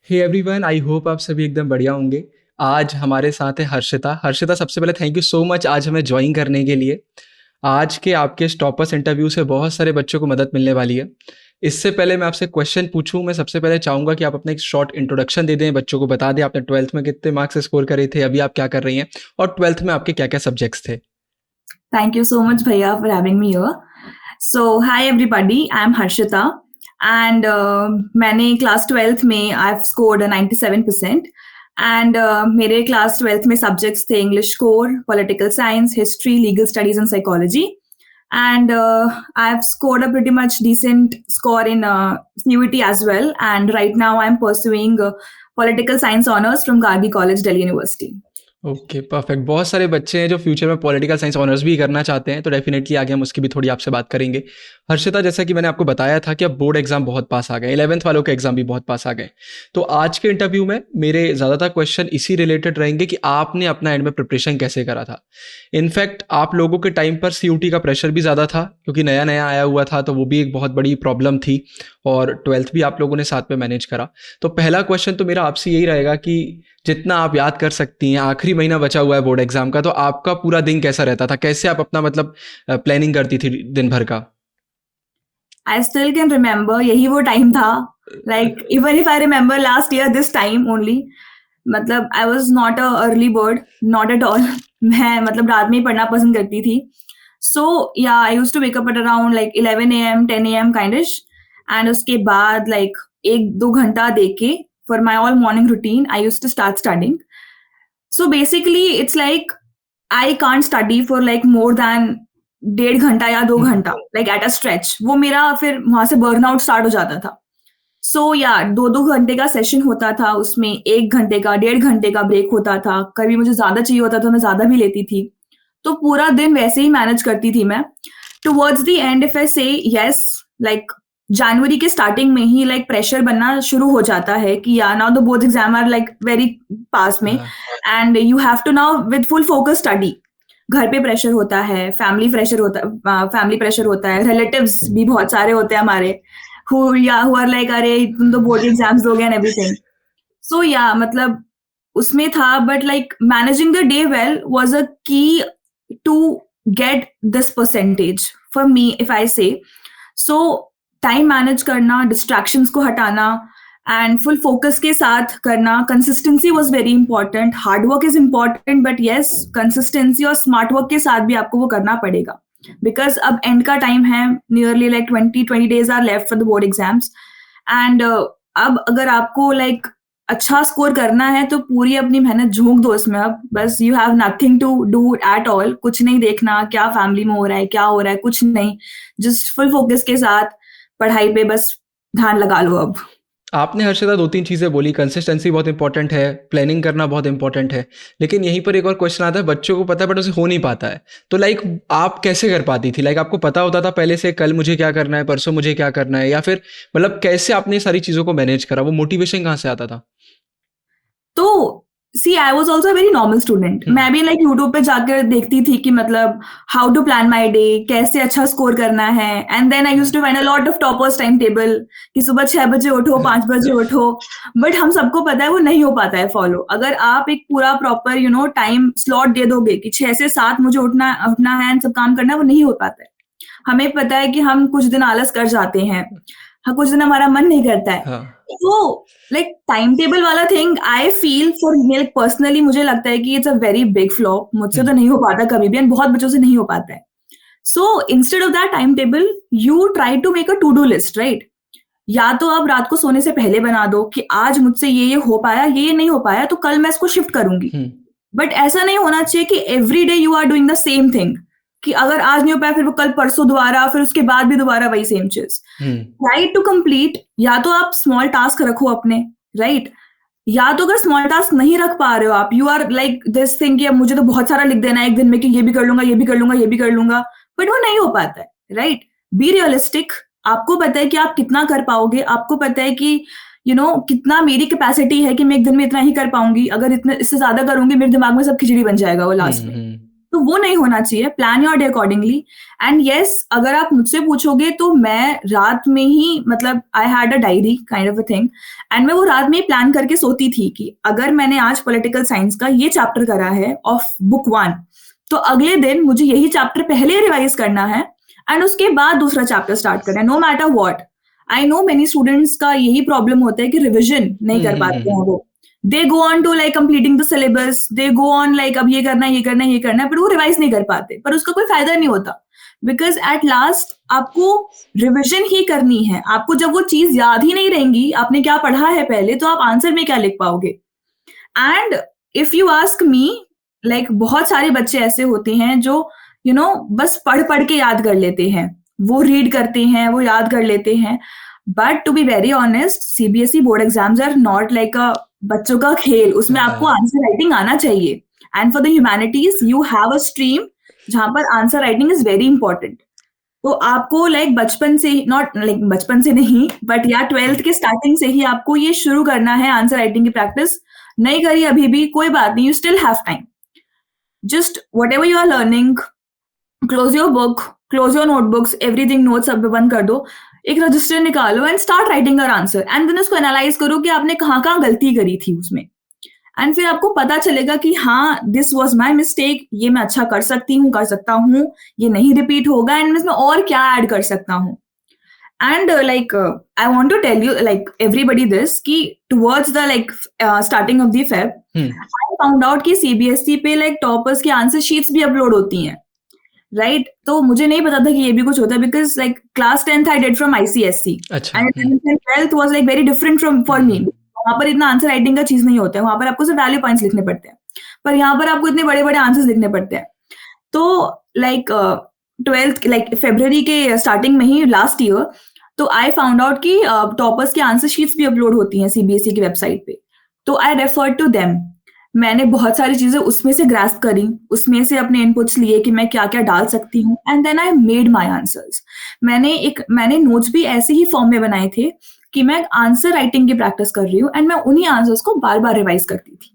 Hey everyone, I hope आप सभी एकदम बढ़िया होंगे। आज हमारे साथ है हर्षिता। हर्षिता, सबसे पहले थैंक यू सो मच आज हमें ज्वाइन करने के लिए। आज के आपके इस टॉपर्स इंटरव्यू से बहुत सारे बच्चों को मदद मिलने वाली है। इससे पहले मैं आपसे क्वेश्चन पूछूं, मैं सबसे पहले चाहूँगा कि आप अपना एक शॉर्ट इंट्रोडक्शन दे दें, बच्चों को बता दें आपने ट्वेल्थ में कितने मार्क्स स्कोर करे थे, अभी आप क्या कर रही हैं और ट्वेल्थ में आपके क्या क्या सब्जेक्ट्स थे। Thank you so much, Bhaiya, for having me here. So, hi everybody, I'm Harshita, and मैंने क्लास 12th में I've scored a 97%, and मेरे क्लास 12th में सब्जेक्ट्स थे English core, political science, history, legal studies and psychology, and I've scored a pretty much decent score in CUET as well, and right now I'm pursuing political science honors from Gargi College, Delhi University. Okay, perfect. बहुत सारे बच्चे हैं जो future में political science honours भी करना चाहते हैं, तो डेफिनेटली आगे हम उसकी भी थोड़ी आपसे बात करेंगे। हर्षिता, जैसा कि मैंने आपको बताया था कि अब बोर्ड एग्जाम बहुत पास आ गए, 11th वालों के एग्जाम भी बहुत पास आ गए, तो आज के इंटरव्यू में मेरे ज़्यादातर क्वेश्चन इसी रिलेटेड रहेंगे कि आपने अपना एंड में प्रिपरेशन कैसे करा था। इनफैक्ट आप लोगों के टाइम पर CUT का प्रेशर भी ज़्यादा था, क्योंकि नया नया आया हुआ था, तो वो भी एक बहुत बड़ी प्रॉब्लम थी, और ट्वेल्थ भी आप लोगों ने साथ में मैनेज करा। तो पहला क्वेश्चन तो मेरा आपसे यही रहेगा कि जितना आप याद कर सकती हैं, आखिरी महीना बचा हुआ है बोर्ड एग्जाम का, तो आपका पूरा दिन कैसा रहता था, कैसे आप अपना मतलब प्लानिंग करती थी दिन भर का। I still can remember, यही वो टाइम था, like even if I remember last year this time only, मतलब I was not a early bird, not at all. मैं मतलब रात में ही पढ़ना पसंद करती थी. So yeah, I used to wake up at around like 11 a.m., 10 a.m. kindish, and उसके बाद like 1-2 घंटा दे के for my all morning routine, I used to start studying. So basically it's like I can't study for like more than 1.5 घंटा या 2 घंटा, like at a stretch. वो मेरा फिर वहां से बर्नआउट स्टार्ट हो जाता था. सो या 2-2 घंटे का सेशन होता था, उसमें 1 घंटे का 1.5 घंटे का ब्रेक होता था. कभी मुझे ज्यादा चाहिए होता था, मैं ज्यादा भी लेती थी. तो पूरा दिन वैसे ही मैनेज करती थी मैं. Towards the end if I से यस, लाइक जनवरी के स्टार्टिंग में ही लाइक प्रेशर बनना शुरू हो जाता है कि yeah now the board exam are like very पास में, and you have to now with full focus study. घर पे प्रेशर होता है, फैमिली प्रेशर होता है, रिलेटिव्स भी बहुत सारे होते हैं हमारे who are like अरे तुम तो बोर्ड एग्जाम्स दोगे एंड एवरीथिंग. सो या मतलब उसमें था, but like managing the day well was a key to get this percentage for me if I say. So time manage करना, डिस्ट्रैक्शंस को हटाना एंड फुल फोकस के साथ करना. Consistency was very important. Hard work is important, but yes consistency और smart work के साथ भी आपको वो करना पड़ेगा, बिकॉज अब एंड का टाइम है. Nearly like 20 days are left for the board exams, and अब अगर आपको लाइक अच्छा स्कोर करना है तो पूरी अपनी मेहनत झोंक दो इसमें. अब बस you have nothing to do at all. कुछ नहीं देखना क्या फैमिली में हो रहा है, क्या हो रहा है, कुछ नहीं. जस्ट फुल फोकस के साथ पढ़ाई पे बस ध्यान लगा लो. अब आपने हर्षिता 2-3 चीज़ें बोली, कंसिस्टेंसी बहुत इंपॉर्टेंट है, प्लानिंग करना बहुत इंपॉर्टेंट है, लेकिन यहीं पर एक और क्वेश्चन आता है, बच्चों को पता है बट उसे हो नहीं पाता है, तो लाइक आप कैसे कर पाती थी? लाइक आपको पता होता था पहले से कल मुझे क्या करना है, परसों मुझे क्या करना है, या फिर मतलब कैसे आपने सारी चीज़ों को मैनेज करा, वो मोटिवेशन कहाँ से आता था? तो see I was also very normal student. मैं भी लाइक यूट्यूब पे जाकर देखती थी कि मतलब how to plan my day, कैसे अच्छा स्कोर करना है. And then I use to find a lot of toppers time table कि सुबह 6 बजे उठो, 5 बजे उठो. बट हम सबको पता है वो नहीं हो पाता है फॉलो. अगर आप एक पूरा प्रॉपर टाइम स्लॉट दे दोगे कि 6 से 7 मुझे उठना है एंड सब काम करना है, वो नहीं हो पाता है. हमें पता है कि हम कुछ दिन आलस कर जाते हैं, हाँ, कुछ दिन हमारा मन नहीं करता है. हाँ, तो लाइक टाइम टेबल वाला thing I feel for me, like personally मुझे लगता है कि it's a very big flaw. मुझसे तो नहीं हो पाता कभी भी, एंड बहुत बच्चों से नहीं हो पाता है. So instead of that time table you try to make a to do list, right? या तो आप रात को सोने से पहले बना दो कि आज मुझसे ये हो पाया, ये नहीं हो पाया, तो कल मैं इसको शिफ्ट करूंगी. बट ऐसा नहीं होना चाहिए कि every day you are doing the same thing, कि अगर आज नहीं हो पाया फिर वो कल परसों दोबारा, फिर उसके बाद भी दोबारा वही सेम चीज. Write to complete. या तो आप स्मॉल टास्क रखो अपने, राइट? या तो अगर स्मॉल टास्क नहीं रख पा रहे हो आप, you are like this thing कि अब मुझे तो बहुत सारा लिख देना है एक दिन में कि ये भी कर लूंगा, ये भी कर लूंगा, ये भी कर लूंगा, बट वो नहीं हो पाता है, राइट? Be realistic. आपको पता है कि आप कितना कर पाओगे, आपको पता है कि कितना मेरी कैपेसिटी है कि मैं एक दिन में इतना ही कर पाऊंगी. अगर इतने इससे ज्यादा करूंगी, मेरे दिमाग में सब खिचड़ी बन जाएगा वो लास्ट में. तो वो नहीं होना चाहिए. Plan your day accordingly. And yes, अगर आप मुझसे पूछोगे तो मैं रात में ही, मतलब I had a diary kind of a thing, and मैं वो रात में ही प्लान करके सोती थी कि अगर मैंने आज पॉलिटिकल साइंस का ये चैप्टर करा है ऑफ बुक 1, तो अगले दिन मुझे यही चैप्टर पहले रिवाइज करना है एंड उसके बाद दूसरा चैप्टर स्टार्ट करना है, no matter what. I know many students का यही प्रॉब्लम होता है कि रिविजन नहीं कर पाते हैं वो. They go on to like completing the syllabus, they go on like अब ये करना है, ये करना है, ये करना है, पर वो रिवाइज नहीं कर पाते. पर उसका कोई फायदा नहीं होता, बिकॉज एट लास्ट आपको रिविजन ही करनी है. आपको जब वो चीज याद ही नहीं रहेंगी आपने क्या पढ़ा है पहले, तो आप आंसर में क्या लिख पाओगे. And if you ask me, like बहुत सारे बच्चे ऐसे होते हैं जो बस पढ़ पढ़ के याद कर लेते हैं. वो रीड करते हैं, वो याद कर लेते हैं. But to be very honest, CBSE board exams are not like a बच्चों का खेल. उसमें आपको आंसर राइटिंग आना चाहिए. And for the humanities you have a stream जहां पर answer writing is very important. तो आपको लाइक बचपन से, नॉट लाइक बचपन से नहीं, बट या 12th के स्टार्टिंग से ही आपको ये शुरू करना है आंसर राइटिंग की प्रैक्टिस. नहीं करी अभी भी कोई बात नहीं, you still have time. Just whatever you are learning, close your book, close your notebooks, everything, notes सब बंद कर दो, एक रजिस्टर निकालो and start writing your answer. And then उसको एनालाइज करो कि आपने कहाँ कहाँ गलती करी थी उसमें. एंड फिर आपको पता चलेगा कि हाँ, दिस वॉज माई मिस्टेक, ये मैं अच्छा कर सकता हूँ, ये नहीं रिपीट होगा, एंड इसमें और क्या ऐड कर सकता हूँ. And like I want to tell you like everybody this कि towards the like starting of the Feb, I found out कि सीबीएसई पे लाइक टॉपर्स की आंसर शीट्स भी अपलोड होती हैं, राइट. तो मुझे नहीं पता था कि ये भी कुछ होता है, because like class 10th I did from ICSC and 12th was like very different from for me. वहां पर इतना आंसर राइटिंग का चीज नहीं होता है, वहां पर आपको सिर्फ वैल्यू पॉइंट्स लिखने पड़ते हैं, पर यहाँ पर आपको इतने बड़े बड़े आंसर्स लिखने पड़ते हैं. तो लाइक 12th लाइक फरवरी के स्टार्टिंग में ही लास्ट ईयर, तो आई फाउंड आउट कि टॉपर्स की आंसर शीट्स भी अपलोड होती हैं सीबीएसई की वेबसाइट पे. तो आई रेफर टू देम. मैंने बहुत सारी चीजें उसमें से ग्रास्प करी, उसमें से अपने इनपुट्स लिए कि मैं क्या क्या डाल सकती हूँ, and then I made my answers. मैंने नोट्स भी ऐसे ही फॉर्म में बनाए थे कि मैं आंसर राइटिंग की प्रैक्टिस कर रही हूँ, एंड मैं उन्हीं आंसर्स को बार बार रिवाइज करती थी.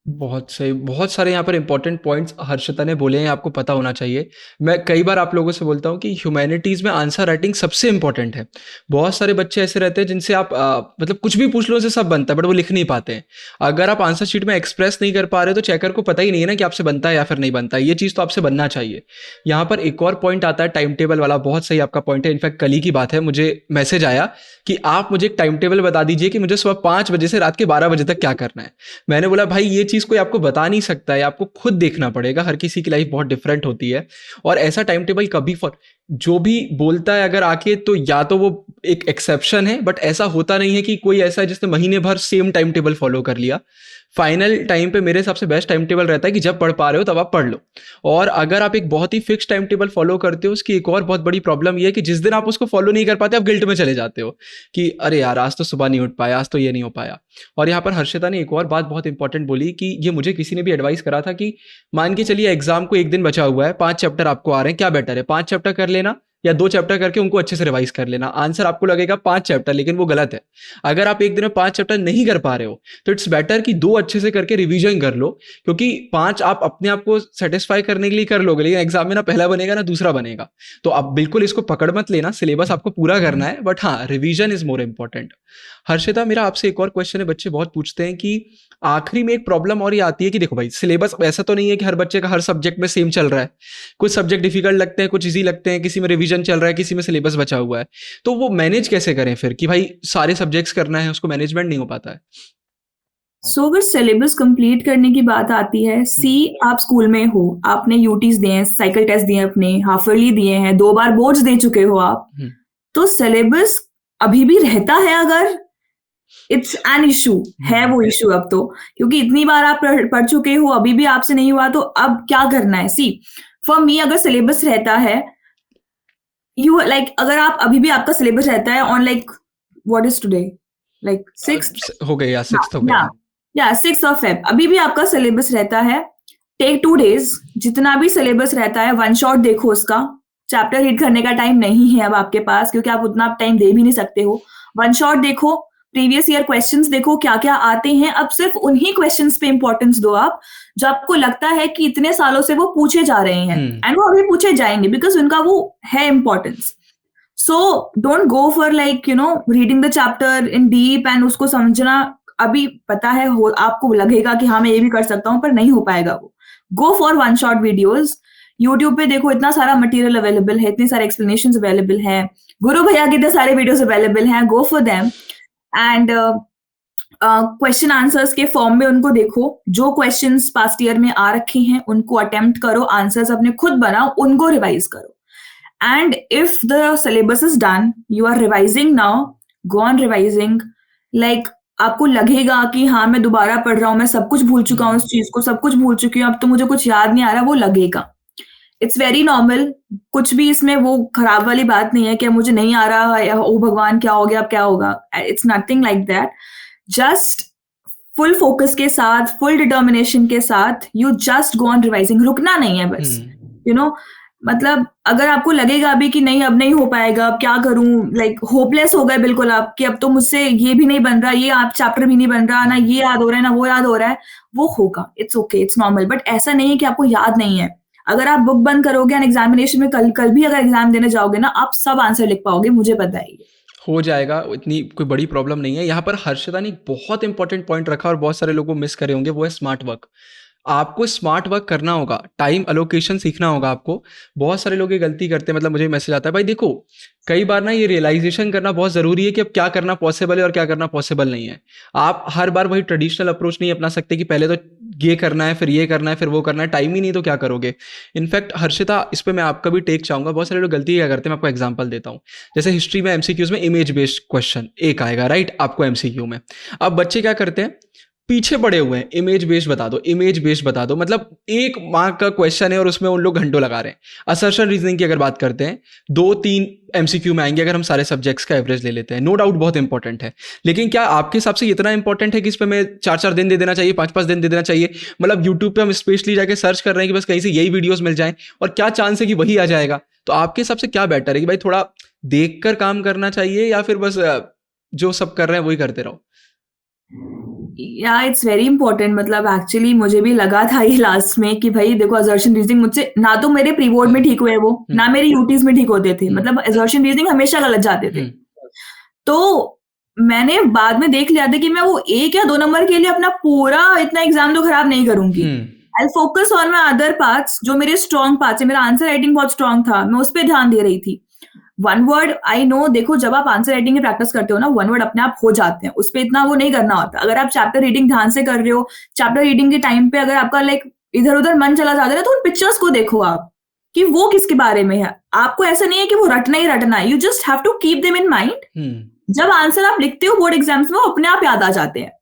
बहुत सही, बहुत सारे यहाँ पर इंपॉर्टेंट पॉइंट्स हर्षिता ने बोले हैं, आपको पता होना चाहिए. मैं कई बार आप लोगों से बोलता हूँ कि ह्यूमैनिटीज़ में आंसर राइटिंग सबसे इंपॉर्टेंट है. बहुत सारे बच्चे ऐसे रहते हैं जिनसे आप मतलब कुछ भी पूछ लो उनसे सब बनता है, बट वो लिख नहीं पाते हैं. अगर आप आंसर शीट में एक्सप्रेस नहीं कर पा रहे तो चेकर को पता ही नहीं है ना कि आपसे बनता है या फिर नहीं बनता है. ये चीज़ तो आपसे बनना चाहिए. यहाँ पर एक और पॉइंट आता है टाइम टेबल वाला. बहुत सही आपका पॉइंट है. इनफैक्ट कल ही की बात है, मुझे मैसेज आया कि आप मुझे एक टाइम टेबल बता दीजिए कि मुझे सुबह 5 बजे से रात के 12 बजे तक क्या करना है. मैंने बोला भाई ये चीज़ कोई आपको बता नहीं सकता है, आपको खुद देखना पड़ेगा. हर किसी की लाइफ बहुत डिफरेंट होती है, और ऐसा टाइम टेबल कभी फॉर जो भी बोलता है अगर आके, तो या तो वो एक एक्सेप्शन है, बट ऐसा होता नहीं है कि कोई ऐसा है जिसने महीने भर सेम टाइम टेबल फॉलो कर लिया. फाइनल टाइम पे मेरे हिसाब से बेस्ट टाइम टेबल रहता है कि जब पढ़ पा रहे हो तब आप पढ़ लो. और अगर आप एक बहुत ही फिक्स टाइम टेबल फॉलो करते हो, उसकी एक और बहुत बड़ी प्रॉब्लम ये है कि जिस दिन आप उसको फॉलो नहीं कर पाते आप गिल्ट में चले जाते हो कि अरे यार आज तो सुबह नहीं उठ पाया, आज तो ये नहीं हो पाया. और यहाँ पर हर्षिता ने एक और बात बहुत इंपॉर्टेंट बोली कि ये मुझे किसी ने भी एडवाइस करा था कि मान के चलिए एग्जाम को एक दिन बचा हुआ है, 5 चैप्टर आपको आ रहे हैं, क्या बेटर है 5 चैप्टर कर लेना या 2 चैप्टर करके उनको अच्छे से रिवाइज कर लेना. आंसर आपको लगेगा 5 चैप्टर, लेकिन वो गलत है. अगर आप एक दिन में 5 चैप्टर नहीं कर पा रहे हो तो इट्स बेटर कि 2 अच्छे से करके रिवीजन कर लो, क्योंकि 5 आप अपने आप को सेटिस्फाई करने के लिए कर लोगे, लेकिन एग्जाम में ना पहला बनेगा ना दूसरा बनेगा. तो आप बिल्कुल इसको पकड़ मत लेना, सिलेबस आपको पूरा करना है, बट हाँ revision is more important. Harshita, मेरा आपसे एक और क्वेश्चन है. बच्चे बहुत पूछते हैं कि आखिरी में एक प्रॉब्लम और ये आती है कि देखो भाई सिलेबस ऐसा तो नहीं है कि हर बच्चे का हर सब्जेक्ट में सेम चल रहा है. कुछ सब्जेक्ट डिफिकल्ट लगते हैं, कुछ इजी लगते हैं, किसी में रिवीजन चल रहा है, किसी में सिलेबस बचा हुआ है. तो वो मैनेज कैसे करें फिर कि भाई सारे सब्जेक्ट्स करना है, उसको मैनेजमेंट नहीं हो पाता है. सो अगर सिलेबस कंप्लीट करने की बात आती है, आप स्कूल में हो, आपने यूटीज दिए हैं, साइकिल टेस्ट दिए अपने, हाफ ईयरली दिए हैं, 2 बार बोर्ड्स दे चुके हो आप, तो सिलेबस अभी भी रहता है. अगर इट्स एन इशू है वो इशू अब तो, क्योंकि इतनी बार आप पढ़ चुके हो, अभी भी आपसे नहीं हुआ, तो अब क्या करना है. सी फॉर मी अगर सिलेबस रहता है, यू लाइक अगर आप अभी भी आपका सिलेबस रहता है on like what is today, like 6th हो गया, 6th हो गया, या 6th of Feb, अभी भी आपका सिलेबस रहता है. टेक 2 days, जितना भी सिलेबस रहता है वन शॉट देखो उसका. चैप्टर रीड करने का टाइम नहीं है अब आपके पास, क्योंकि आप उतना टाइम दे भी नहीं सकते हो. वन शॉट देखो, प्रीवियस ईयर क्वेश्चंस देखो क्या क्या आते हैं, अब सिर्फ उन्हीं क्वेश्चंस पे इंपॉर्टेंस दो आप जो आपको लगता है कि इतने सालों से वो पूछे जा रहे हैं एंड वो अभी पूछे जाएंगे बिकॉज उनका वो है importance. So don't go for like reading the chapter in deep and उसको समझना. अभी पता है आपको लगेगा कि हाँ मैं ये भी कर सकता हूँ, पर नहीं हो पाएगा वो. Go for one shot videos. YouTube पे देखो इतना सारा मटेरियल अवेलेबल है, इतने सारे एक्सप्लेनेशन अवेलेबल है, गुरु भैया के इतने सारे वीडियोज अवेलेबल हैं. Go for them and question answers के फॉर्म में उनको देखो. जो क्वेश्चंस पास्ट ईयर में आ रखे हैं उनको अटेम्प्ट करो, आंसर्स अपने खुद बनाओ, उनको रिवाइज करो. And if the syllabus is done, you are revising now, go on revising. Like आपको लगेगा कि हाँ मैं दोबारा पढ़ रहा हूँ, मैं सब कुछ भूल चुका हूँ, उस चीज को सब कुछ भूल चुकी हूँ, अब तो मुझे कुछ याद नहीं आ रहा. वो लगेगा, इट्स वेरी नॉर्मल. कुछ भी इसमें वो खराब वाली बात नहीं है कि मुझे नहीं आ रहा है, ओ भगवान क्या हो गया, अब क्या होगा. It's nothing like that. Just full focus के साथ, फुल डिटर्मिनेशन के साथ you just go on revising. रुकना नहीं है बस. मतलब अगर आपको लगेगा अभी कि नहीं अब नहीं हो पाएगा, अब क्या करूं, लाइक होपलेस हो गए बिल्कुल आप कि अब तो मुझसे ये भी नहीं बन रहा, ये आप चैप्टर भी नहीं बन रहा, ना ये याद हो रहा है ना वो याद हो रहा है, वो होगा. It's okay, it's normal. But ऐसा नहीं है कि आपको याद नहीं है. अगर आप बुक बंद करोगे एंड एग्जामिनेशन में कल भी अगर एग्जाम देने जाओगे ना, आप सब आंसर लिख पाओगे, मुझे पता है. हो जाएगा, इतनी कोई बड़ी प्रॉब्लम नहीं है. यहाँ पर हर्षिता ने एक बहुत इंपॉर्टेंट पॉइंट रखा और बहुत सारे लोगों को मिस करे होंगे, वो है स्मार्ट वर्क. आपको स्मार्ट वर्क करना होगा, टाइम अलोकेशन सीखना होगा आपको. बहुत सारे लोग ये गलती करते हैं, मतलब मुझे मैसेज आता है भाई देखो कई बार ना ये रियलाइजेशन करना बहुत ज़रूरी है कि अब क्या करना पॉसिबल है और क्या करना पॉसिबल नहीं है. आप हर बार वही ट्रेडिशनल अप्रोच नहीं अपना सकते कि पहले तो ये करना है फिर ये करना है फिर वो करना है. टाइम ही नहीं तो क्या करोगे. इनफैक्ट हर्षिता, इस पर मैं आपका भी टेक चाहूँगा. बहुत सारे लोग गलती क्या करते हैं, मैं आपको एग्जाम्पल देता हूँ. जैसे हिस्ट्री में एमसीक्यूज में इमेज बेस्ड क्वेश्चन एक आएगा, राइट, आपको एमसीक्यू में. अब बच्चे क्या करते हैं, पीछे पड़े हुए हैं, इमेज बेस्ड बता दो, इमेज बेस्ड बता दो. मतलब 1 मार्क का क्वेश्चन है और उसमें उन लोग घंटों लगा रहे हैं. असर्शन रीजनिंग की अगर बात करते हैं, 2-3 एमसीक्यू में आएंगे अगर हम सारे सब्जेक्ट्स का एवरेज ले लेते हैं. नो डाउट बहुत इंपॉर्टेंट है, लेकिन क्या आपके हिसाब से इतना इंपॉर्टेंट है कि इस पर मैं 4-4 दिन दे देना चाहिए, 5-5 दिन दे देना चाहिए. मतलब यूट्यूब पे हम स्पेशली जाके सर्च कर रहे हैं कि बस कहीं से यही वीडियोस मिल जाएं और क्या चांस है कि वही आ जाएगा. तो आपके हिसाब से क्या बेटर है कि भाई थोड़ा देख कर काम करना चाहिए या फिर बस जो सब कर रहे हैं वही करते रहो. या इट्स वेरी इंपॉर्टेंट. मतलब एक्चुअली मुझे भी लगा था ये लास्ट में कि भाई देखो असर्शन रीजनिंग मुझसे ना तो मेरे प्री बोर्ड में ठीक हुए वो, ना मेरे यूटीज में ठीक होते थे. मतलब असर्शन रीजनिंग हमेशा गलत जाते थे. तो मैंने बाद में देख लिया था कि मैं वो 1 या 2 नंबर के लिए अपना पूरा इतना एग्जाम तो खराब नहीं करूंगी. I focus on my other parts, जो मेरे स्ट्रॉन्ग पार्ट्स है. मेरा आंसर राइटिंग बहुत स्ट्रॉन्ग था, मैं उस पर ध्यान दे रही थी. वन वर्ड आई नो, देखो जब आप आंसर राइटिंग की प्रैक्टिस करते हो ना, वन वर्ड अपने आप हो जाते हैं, उस पर इतना वो नहीं करना होता. अगर आप चैप्टर रीडिंग ध्यान से कर रहे हो, चैप्टर रीडिंग के टाइम पे अगर आपका लाइक इधर उधर मन चला जाता है तो उन पिक्चर्स को देखो आप कि वो किसके बारे में है. आपको ऐसा नहीं है कि वो रटना ही रटना है, you just have to keep them in mind. जब आंसर आप लिखते हो बोर्ड एग्जाम्स में, वो अपने आप याद आ जाते हैं.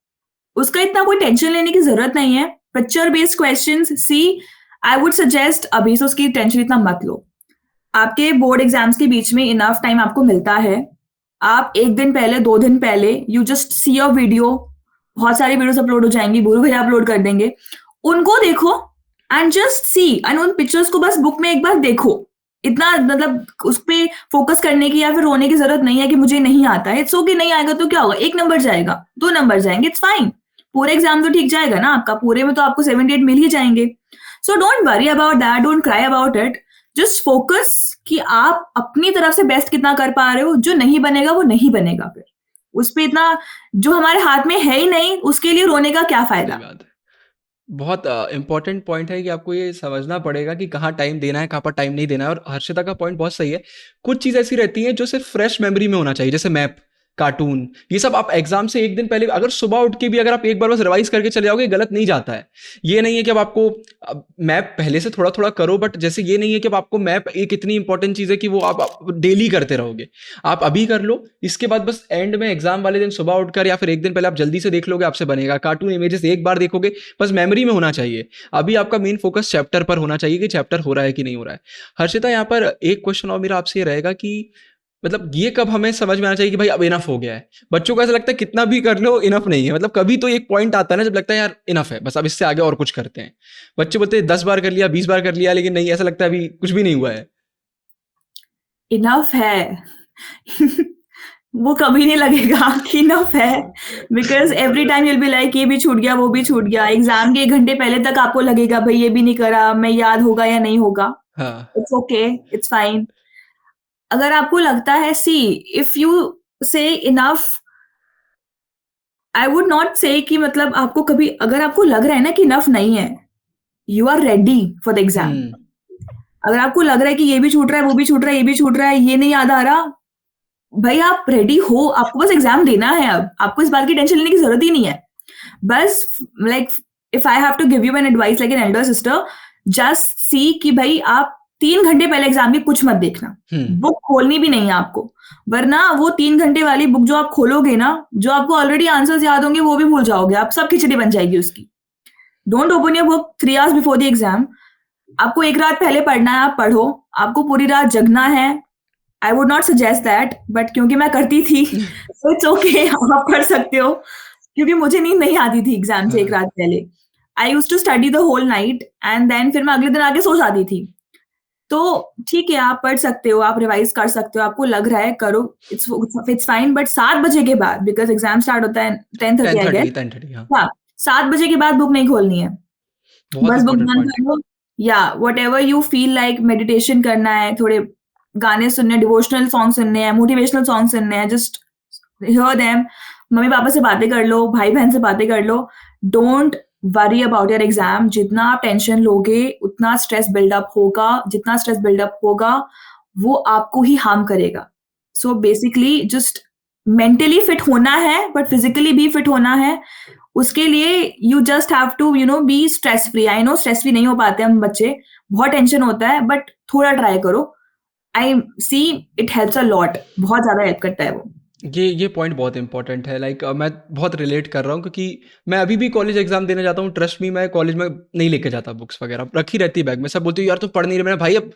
उसका इतना कोई टेंशन लेने की जरूरत नहीं है. Picture based questions, see I would suggest अभी से उसकी टेंशन इतना मत लो. आपके बोर्ड एग्जाम्स के बीच में इनफ टाइम आपको मिलता है. आप 1 दिन पहले 2 दिन पहले you just see a video. बहुत सारी वीडियोस अपलोड हो जाएंगी, गुरु भैया अपलोड कर देंगे, उनको देखो एंड जस्ट सी. एंड उन पिक्चर्स को बस बुक में एक बार देखो. इतना मतलब उस पर फोकस करने की या फिर रोने की जरूरत नहीं है कि मुझे नहीं आता है. इट्स ओके, नहीं आएगा तो क्या होगा, 1 नंबर जाएगा, 2 नंबर जाएंगे, इट्स फाइन. पूरे एग्जाम तो ठीक जाएगा ना आपका, पूरे में तो आपको 78 मिल ही जाएंगे. So don't worry about that, don't cry about it. Just focus कि आप अपनी तरफ से बेस्ट कितना कर पा रहे हो. जो नहीं बनेगा वो नहीं बनेगा, फिर उस पर इतना जो हमारे हाथ में है ही नहीं उसके लिए रोने का क्या फायदा. बहुत इंपॉर्टेंट पॉइंट है कि आपको ये समझना पड़ेगा कि कहाँ टाइम देना है, कहाँ पर टाइम नहीं देना है. और हर्षिता का पॉइंट बहुत सही है. कुछ चीज़ ऐसी रहती हैं जो सिर्फ फ्रेश मेमोरी में होना चाहिए, जैसे मैप, कार्टून, ये सब आप एग्जाम से 1 दिन पहले अगर सुबह उठ के भी अगर आप एक बार बस रिवाइज करके चले जाओगे, गलत नहीं जाता है. ये नहीं है कि अब आपको मैप पहले से थोड़ा थोड़ा करो, बट जैसे ये नहीं है कि अब आपको मैप एक इतनी इंपॉर्टेंट चीज़ है कि वो आप डेली करते रहोगे. आप अभी कर लो, इसके बाद बस एंड में एग्जाम वाले दिन सुबह उठकर या फिर 1 दिन पहले आप जल्दी से देख लोगे, आपसे बनेगा. कार्टून इमेजेस एक बार देखोगे, बस मेमोरी में होना चाहिए. अभी आपका मेन फोकस चैप्टर पर होना चाहिए कि चैप्टर हो रहा है कि नहीं हो रहा है. हर्षिता, यहाँ पर एक क्वेश्चन और मेरा आपसे ये रहेगा कि मतलब ये कब हमें समझ में आना चाहिए कि भाई अब इनफ हो गया है. बच्चों को ऐसा लगता है कितना भी कर लो इनफ नहीं है. मतलब कभी तो एक पॉइंट आता है ना जब लगता है यार इनफ है, बस अब इससे आगे और कुछ करते हैं. बच्चे बोलते हैं 10 बार कर लिया, 20 बार कर लिया, लेकिन नहीं, ऐसा लगता है अभी कुछ भी नहीं हुआ है. इनफ है. वो कभी नहीं लगेगा कि इनफ है, because every time you'll be like ये भी छूट गया, वो भी छूट गया। एग्जाम के 1 घंटे पहले तक आपको लगेगा भाई ये भी नहीं करा, मैं याद होगा या नहीं होगा। हाँ। It's okay, it's fine. अगर आपको लगता है, सी, इफ यू से इनफ, आई वुड नॉट से कि मतलब आपको कभी, अगर आपको लग रहा है ना कि इनफ नहीं है, you are ready for the exam. अगर आपको लग रहा है कि ये भी छूट रहा है, वो भी छूट रहा है, ये भी छूट रहा है, ये नहीं याद आ रहा, भाई आप रेडी हो, आपको बस एग्जाम देना है। अब आपको इस बात की टेंशन लेने की जरूरत ही नहीं है। बस like if I have to give you an advice like an elder sister, just see कि भाई आप 3 घंटे पहले एग्जाम के कुछ मत देखना, बुक खोलनी भी नहीं है आपको, वरना वो 3 घंटे वाली बुक जो आप खोलोगे ना, जो आपको ऑलरेडी आंसर्स याद होंगे वो भी भूल जाओगे आप, सब खिचड़ी बन जाएगी उसकी। Don't open your book 3 hours before the exam. आपको एक रात पहले पढ़ना है, आप पढ़ो। आपको पूरी रात जगना है, I would not suggest that, but क्योंकि मैं करती थी तो इट्स ओके, आप कर सकते हो। क्योंकि मुझे नींद नहीं आती थी एग्जाम से एक रात पहले। I use to study the whole night and then फिर मैं अगले दिन आके सो जाती थी। तो ठीक है, आप पढ़ सकते हो, आप रिवाइज कर सकते हो, आपको लग रहा है करो, इट्स फाइन। बट 7 बजे के बाद, बिकॉज एग्जाम स्टार्ट होता है 10:30 आई गेस। 10:30 हाँ। हाँ, 7 बजे के बाद बुक नहीं खोलनी है। बहुत बस बुक इंपॉर्टेंट बंद पॉइंट। कर लो, या what ever you feel like, meditation करना है, थोड़े गाने सुनने, डिवोशनल सॉन्ग सुनने हैं, मोटिवेशनल सॉन्ग सुनने हैं, just hear them. Mummy papa से बातें कर लो, भाई बहन से बातें कर लो। Don't worry about your exam. जितना आप टेंशन लोगे उतना स्ट्रेस बिल्डअप होगा, जितना स्ट्रेस बिल्डअप होगा वो आपको ही हार्म करेगा। So basically just mentally fit होना है, बट फिजिकली भी फिट होना है। उसके लिए you just have to be stress free. I know stress free नहीं हो पाते हम बच्चे, बहुत टेंशन होता है, बट थोड़ा ट्राई करो। I see it helps a lot, बहुत ज्यादा हेल्प करता है वो। ये पॉइंट बहुत इंपॉर्टेंट है। लाइक मैं बहुत रिलेट कर रहा हूँ, क्योंकि मैं अभी भी कॉलेज एग्जाम देने जाता हूँ। ट्रस्ट मी, मैं कॉलेज में नहीं लेके जाता बुक्स वगैरह, रखी रहती है बैग में। सब बोलते हो यार तू पढ़ नहीं रहे। मैंने भाई, अब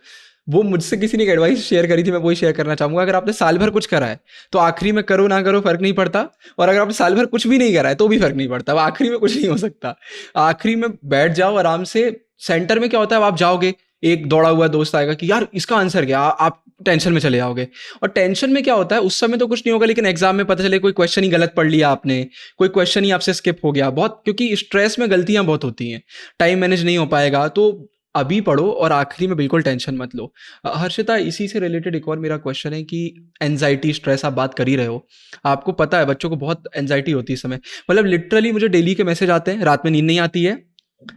वो मुझसे किसी ने एडवाइस शेयर करी थी, मैं वही शेयर करना चाहूँगा। अगर आपने साल भर कुछ करा है तो आखिरी में करो ना करो फर्क नहीं पड़ता, और अगर आपने साल भर कुछ भी नहीं करा है तो भी फर्क नहीं पड़ता। अब आखिरी में कुछ नहीं हो सकता। आखिरी में बैठ जाओ आराम से। सेंटर में क्या होता है, अब आप जाओगे, एक दौड़ा हुआ दोस्त आएगा कि यार इसका आंसर क्या, आप टेंशन में चले जाओगे। और टेंशन में क्या होता है, उस समय तो कुछ नहीं होगा, लेकिन एग्जाम में पता चले कोई क्वेश्चन ही गलत पढ़ लिया आपने, कोई क्वेश्चन ही आपसे स्किप हो गया बहुत, क्योंकि स्ट्रेस में गलतियां बहुत होती हैं, टाइम मैनेज नहीं हो पाएगा। तो अभी पढ़ो और आखिरी में बिल्कुल टेंशन मत लो। हर्षिता, इसी से रिलेटेड एक और मेरा क्वेश्चन है कि एनजाइटी, स्ट्रेस आप बात कर ही रहे हो, आपको पता है बच्चों को बहुत एनजाइटी होती है इस समय। मतलब लिटरली मुझे डेली के मैसेज आते हैं, रात में नींद नहीं आती है,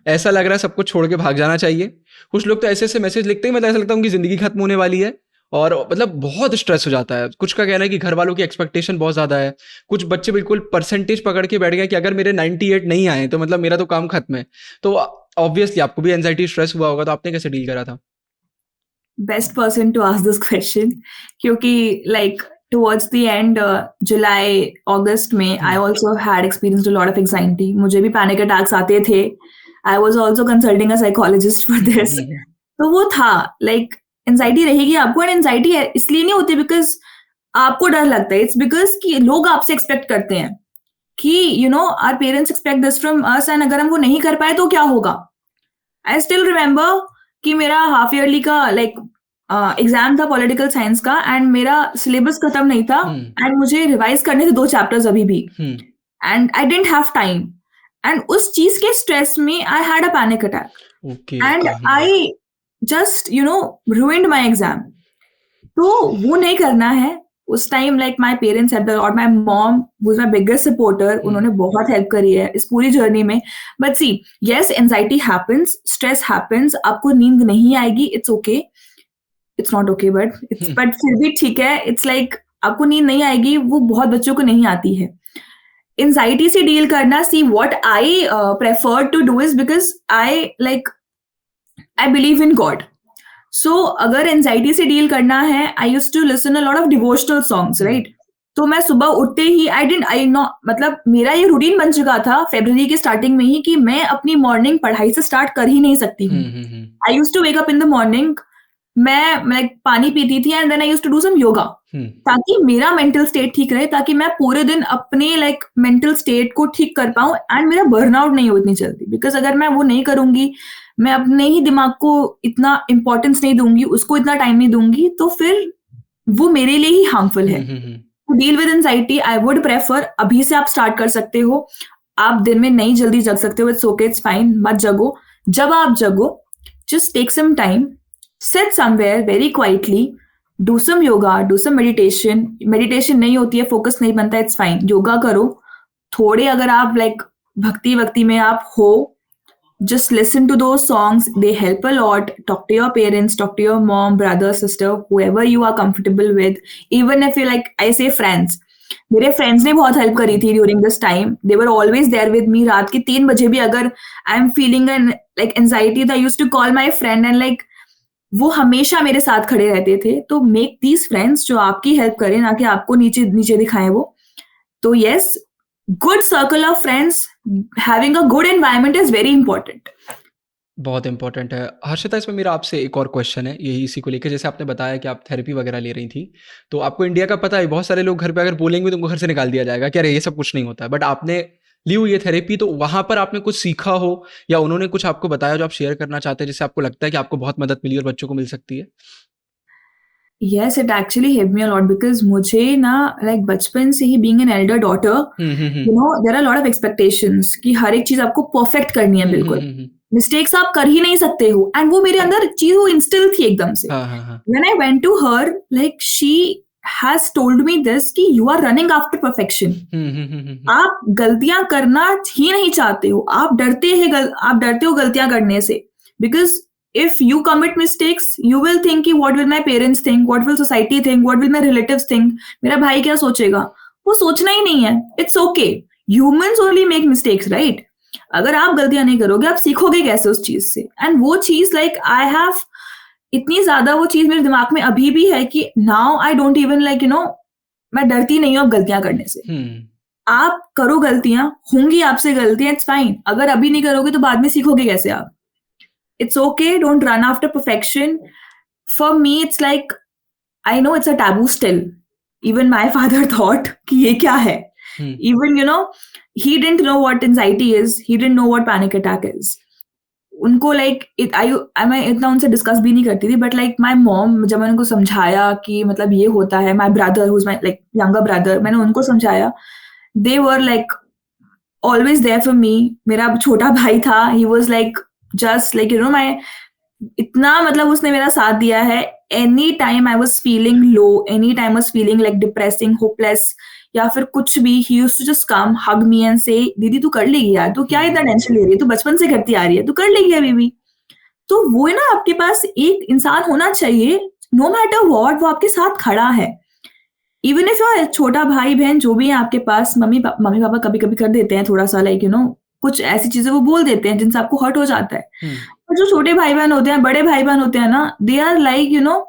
ऐसा लग रहा है सब कुछ छोड़ के भाग जाना चाहिए। कुछ लोग तो ऐसे ऐसे मैसेज लिखते हैं, मतलब ऐसा लगता है उनकी जिंदगी खत्म होने वाली है, और मतलब बहुत स्ट्रेस हो जाता है। कुछ का कहना है कि घर वालों की एक्सपेक्टेशन बहुत ज़्यादा है। कुछ बच्चे बिल्कुल परसेंटेज पकड़ के बैठ गए कि अगर मेरे 98 नहीं आए तो मतलब मेरा तो काम खत्म है। तो ऑब्वियसली आपको भी एंजाइटी, स्ट्रेस हुआ होगा, तो आपने कैसे डील करा था? Best person to ask this question, क्योंकि लाइक towards the end, जुलाई अगस्त में I also had experienced a lot of anxiety. मुझे भी पैनिक अटैक्स आते थे। I was also consulting a psychologist for this. तो वो था लाइक एंजाइटी रहेगी आपको, एंड एंजाइटी इसलिए नहीं होती बिकॉज आपको डर लगता है, इट्स बिकॉज कि लोग आपसे एक्सपेक्ट करते हैं कि our parents expect this from us, and अगर हम वो नहीं कर पाए तो क्या होगा। आई स्टिल रिमेम्बर कि मेरा हाफ ईयरली का लाइक एग्जाम था पॉलिटिकल साइंस का, एंड मेरा सिलेबस खत्म नहीं था, एंड मुझे रिवाइज करने थे 2 चैप्टर्स अभी भी, and I didn't have time, and उस चीज के स्ट्रेस में I had a panic attack, and I just ruined my exam. तो वो नहीं करना है उस टाइम। लाइक माई पेरेंट्स और my mom was my biggest supporter, उन्होंने बहुत हेल्प करी है इस पूरी जर्नी में। But see, yes, anxiety happens, stress happens, आपको नींद नहीं आएगी, it's okay, it's not okay, but फिर भी ठीक है। इट्स लाइक आपको नींद नहीं आएगी, वो बहुत बच्चों को नहीं आती है। एंजाइटी से डील करना, see what I prefer to do is, because I believe in God. So अगर एंजाइटी से डील करना है, I used to listen a lot of devotional songs, right. तो मैं सुबह उठते ही मतलब मेरा ये रूटीन बन चुका था फरवरी के स्टार्टिंग में ही कि मैं अपनी मॉर्निंग पढ़ाई से स्टार्ट कर ही नहीं सकती हूँ। I used to wake up in the morning, मैं लाइक पानी पीती थी, and then I used to do some yoga, ताकि मेरा मेंटल स्टेट ठीक रहे, ताकि मैं पूरे दिन अपने लाइक मेंटल स्टेट को ठीक कर पाऊं, एंड मेरा बर्नआउट नहीं हो इतनी जल्दी। बिकॉज अगर मैं वो नहीं करूंगी, मैं अपने ही दिमाग को इतना इंपॉर्टेंस नहीं दूंगी, उसको इतना टाइम नहीं दूंगी, तो फिर वो मेरे लिए ही हार्मफुल है। To deal with anxiety I would prefer, अभी से आप स्टार्ट कर सकते हो। आप दिन में नहीं जल्दी जग सकते हो, इट्स ओके, इट्स फाइन, मत जगो। जब आप जगो, just take some time, sit somewhere very quietly, do some yoga, do some meditation. Meditation नहीं होती है, फोकस नहीं बनता, इट्स फाइन, योगा करो। थोड़े अगर आप लाइक भक्ति वक्ति में आप हो, just listen to those songs, they help a lot. Talk to your parents, talk to your mom, brother, sister, whoever you are comfortable with. Even if you like, I say friends, मेरे friends ने बहुत help करी थी during this time, they were always there with me. रात के 3 बजे भी अगर I am feeling an like anxiety, I used to call my friend and like वो हमेशा मेरे साथ खड़े रहते थे। तो मेक दीज फ्रेंड्स जो आपकी हेल्प करें, ना कि आपको नीचे नीचे दिखाएं वो। तो yes, good circle of friends, having a good environment is very important. बहुत इंपॉर्टेंट है। हर्षिता, इसमें मेरा आपसे एक और क्वेश्चन है यही इसी को लेकर। जैसे आपने बताया कि आप थेरेपी वगैरह ले रही थी, तो आपको इंडिया का पता है, बहुत सारे लोग घर पे अगर बोलेंगे तो उनको घर से निकाल दिया जाएगा कि अरे ये सब कुछ नहीं होता है। बट आपने ली हुई है थेरेपी, तो वहाँ पर आपने कुछ सीखा हो या उन्होंने कुछ आपको बताया जो आप शेयर करना चाहते हैं, जिससे आपको लगता है कि आपको बहुत मदद मिली और बच्चों को मिल सकती है? Yes, it actually helped me a lot because मुझे ना like बचपन से ही being an elder daughter, you know, there are a lot of expectations कि हर एक चीज आपको perfect करनी है बिल्कुल। मिस्टेक्स आप कर ही नहीं सकते हो, एंड वो मेरे अंदर चीज वो इंस्टिल थी एकदम से। When I went to her, like she has told me this कि you are running after perfection. आप गलतियां करना ही नहीं चाहते हो, आप डरते हो गलतियां करने से, because if you commit mistakes, you will think कि what will my parents think, what will society think, what will my relatives think, मेरा भाई क्या सोचेगा। वो सोचना ही नहीं है, it's okay, humans only make mistakes, right? अगर आप गलतियां नहीं करोगे, आप सीखोगे कैसे उस चीज से। एंड वो चीज लाइक आई हैव इतनी ज्यादा वो चीज मेरे दिमाग में अभी भी है कि now I don't even like, you no, मैं डरती नहीं हूँ अब गलतियां करने से। आप करो, गलतियां होंगी आपसे, गलतियां, इट्स फाइन। अगर अभी नहीं करोगे तो बाद में सीखोगे कैसे आप। It's okay, don't run after perfection. For me, it's like, I know it's a taboo still. Even my father thought कि ये क्या है. Even, you know, he didn't know what anxiety is. He didn't know what panic attack is. उनको like, मैं इतना उनसे discuss भी नहीं करती थी, but like my mom, जब मैंने उनको समझाया कि मतलब ये होता है, my brother, who's my like younger brother, मैंने उनको समझाया, they were like always there for me. मेरा छोटा भाई था, he was like, just like, you know, my इतना मतलब उसने मेरा साथ दिया है। Any time I was feeling low, any time was feeling like depressing, hopeless या फिर कुछ भी, he used to just come, hug me and say, दीदी तू कर लेगी यार, तू क्या इतना टेंशन ले रही है, तू बचपन से करती आ रही है, तू कर लेगी अभी भी। तो वो है ना, आपके पास एक इंसान होना चाहिए, नो मैटर व्हाट, वो आपके साथ खड़ा है। इवन इफ योर छोटा भाई बहन जो भी है आपके पास, मम्मी पापा कभी कभी कर देते हैं थोड़ा सा लाइक, यू नो, कुछ ऐसी चीजें वो बोल देते हैं जिनसे आपको हर्ट हो जाता है। और जो छोटे भाई बहन होते हैं, बड़े भाई बहन होते हैं ना, they are like, you know,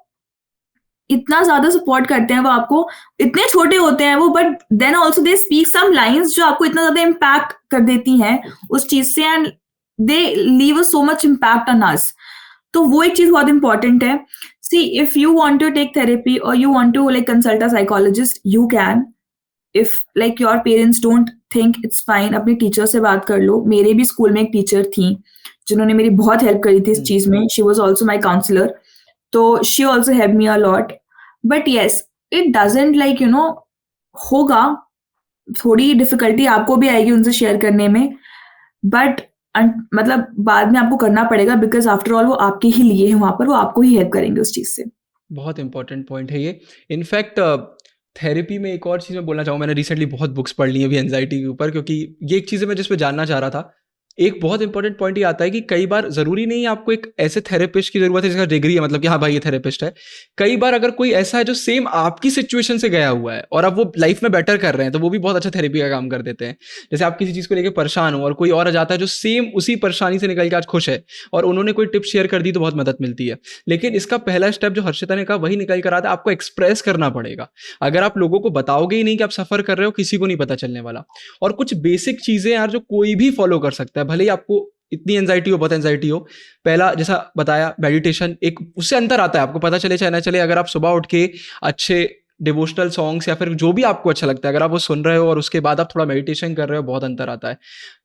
इतना ज्यादा सपोर्ट करते हैं वो आपको। इतने छोटे होते हैं वो, but then also they speak some lines जो आपको इतना ज्यादा इम्पैक्ट कर देती हैं उस चीज से, and they leave a so much impact on us. तो वो एक चीज बहुत इंपॉर्टेंट है। See, if you want to take therapy और you want to like consult a psychologist, you can. If like your parents don't think, it's fine, अपने teacher से बात कर लो। मेरे भी स्कूल में एक टीचर थी जिन्होंने मेरी बहुत हेल्प करी थी इस चीज में। She was also my counsellor, तो she also help me a lot. But yes, it doesn't like, you know, होगा थोड़ी डिफिकल्टी आपको भी आएगी उनसे शेयर करने में, बट मतलब बाद में आपको करना पड़ेगा, बिकॉज आफ्टर ऑल वो आपके ही लिए है वहां पर, वो आपको ही हेल्प करेंगे उस चीज से। बहुत इंपॉर्टेंट पॉइंट है ये। इनफैक्ट थेरेपी में एक और चीज़ मैं बोलना चाहूँ, मैंने रिसेंटली बहुत बुक्स पढ़ ली हैं अभी एंजाइटी के ऊपर, क्योंकि ये एक चीज़ मैं जिस पे जानना चाह रहा था। एक बहुत इंपॉर्टेंट पॉइंट ये आता है कि कई बार ज़रूरी नहीं है आपको एक ऐसे थेरेपिस्ट की ज़रूरत है जिसका डिग्री है, मतलब कि हाँ भाई ये थेरेपिस्ट है। कई बार अगर कोई ऐसा है जो सेम आपकी सिचुएशन से गया हुआ है और अब वो लाइफ में बेटर कर रहे हैं, तो वो भी बहुत अच्छा थेरेपी का काम कर देते हैं। जैसे आप किसी चीज़ को लेकर परेशान हो और कोई और आ जाता है जो सेम उसी परेशानी से निकल के आज खुश है, और उन्होंने कोई टिप शेयर कर दी तो बहुत मदद मिलती है। लेकिन इसका पहला स्टेप जो हर्षिता ने कहा वही निकल कर आता है, आपको एक्सप्रेस करना पड़ेगा। अगर आप लोगों को बताओगे ही नहीं कि आप सफ़र कर रहे हो, किसी को नहीं पता चलने वाला। और कुछ बेसिक चीज़ें यार जो कोई भी फॉलो कर सकता है, भले ही आपको इतनी एंजाइटी हो, बहुत एंजाइटी हो। पहला जैसा बताया मेडिटेशन, एक उससे अंतर आता है, आपको पता चले चाहे ना चले। अगर आप सुबह उठ के अच्छे डिवोशनल सॉन्ग्स या फिर जो भी आपको अच्छा लगता है, अगर आप वो सुन रहे हो और उसके बाद आप थोड़ा मेडिटेशन कर रहे हो, बहुत अंतर आता है।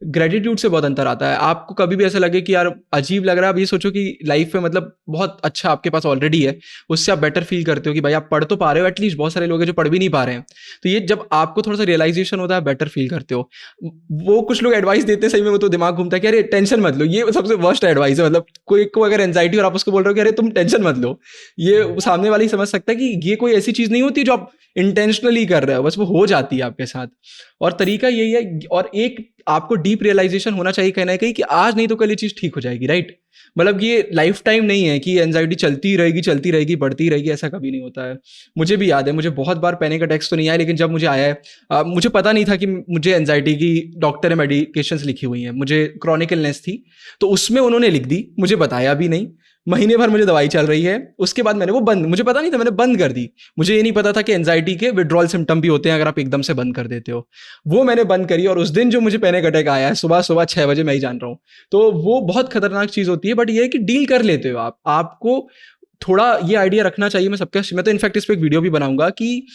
ग्रेटिट्यूड से बहुत अंतर आता है। आपको कभी भी ऐसा लगे कि यार अजीब लग रहा है, आप ये सोचो कि लाइफ में मतलब बहुत अच्छा आपके पास ऑलरेडी है, उससे आप बेटर फील करते हो कि भाई आप पढ़ तो पा रहे हो, एटलीस्ट बहुत सारे लोग हैं जो पढ़ भी नहीं पा रहे हैं। तो ये जब आपको थोड़ा सा रियलाइजेशन होता है, बेटर फील करते हो। वो कुछ लोग एडवाइस देते हैं, सही में वो तो दिमाग घूमता है कि अरे टेंशन मत लो, ये सबसे वर्स्ट एडवाइस है। मतलब कोई को अगर एंजाइटी और आप उसको बोल रहे हो कि अरे तुम टेंशन मत लो, ये सामने वाला ही समझ सकता है कि ये कोई ऐसी चीज़ नहीं होती जो आप इंटेंशनली कर रहे हो, बस वो हो जाती है आपके साथ। और तरीका यही है, और एक आपको डीप रियलाइजेशन होना चाहिए कहीं ना कहीं कि आज नहीं तो कल ये चीज़ ठीक हो जाएगी, राइट? मतलब ये लाइफ टाइम नहीं है कि एंजाइटी चलती रहेगी बढ़ती रहेगी, ऐसा कभी नहीं होता है। मुझे भी याद है, मुझे बहुत बार पैनिक अटैक्स तो नहीं आया, लेकिन जब मुझे आया है मुझे पता नहीं था कि मुझे एंजाइटी की डॉक्टर ने मेडिकेशंस लिखी हुई हैं, मुझे क्रॉनिक इलनेस थी, तो उसमें उन्होंने लिख दी, मुझे बताया भी नहीं। महीने भर मुझे दवाई चल रही है, उसके बाद मैंने वो बंद, मुझे पता नहीं था, मैंने बंद कर दी। मुझे ये नहीं पता था कि एंजाइटी के विड्रॉल सिम्टम भी होते हैं अगर आप एकदम से बंद कर देते हो। वो मैंने बंद करी, और उस दिन जो मुझे पैनिक अटैक आया है सुबह सुबह 6 बजे, मैं ही जान रहा हूँ। तो वो बहुत खतरनाक चीज़ होती है, बट ये है कि डील कर लेते हो आप। आपको थोड़ा ये आइडिया रखना चाहिए, मैं तो इनफैक्ट इस पर एक वीडियो भी बनाऊंगा कि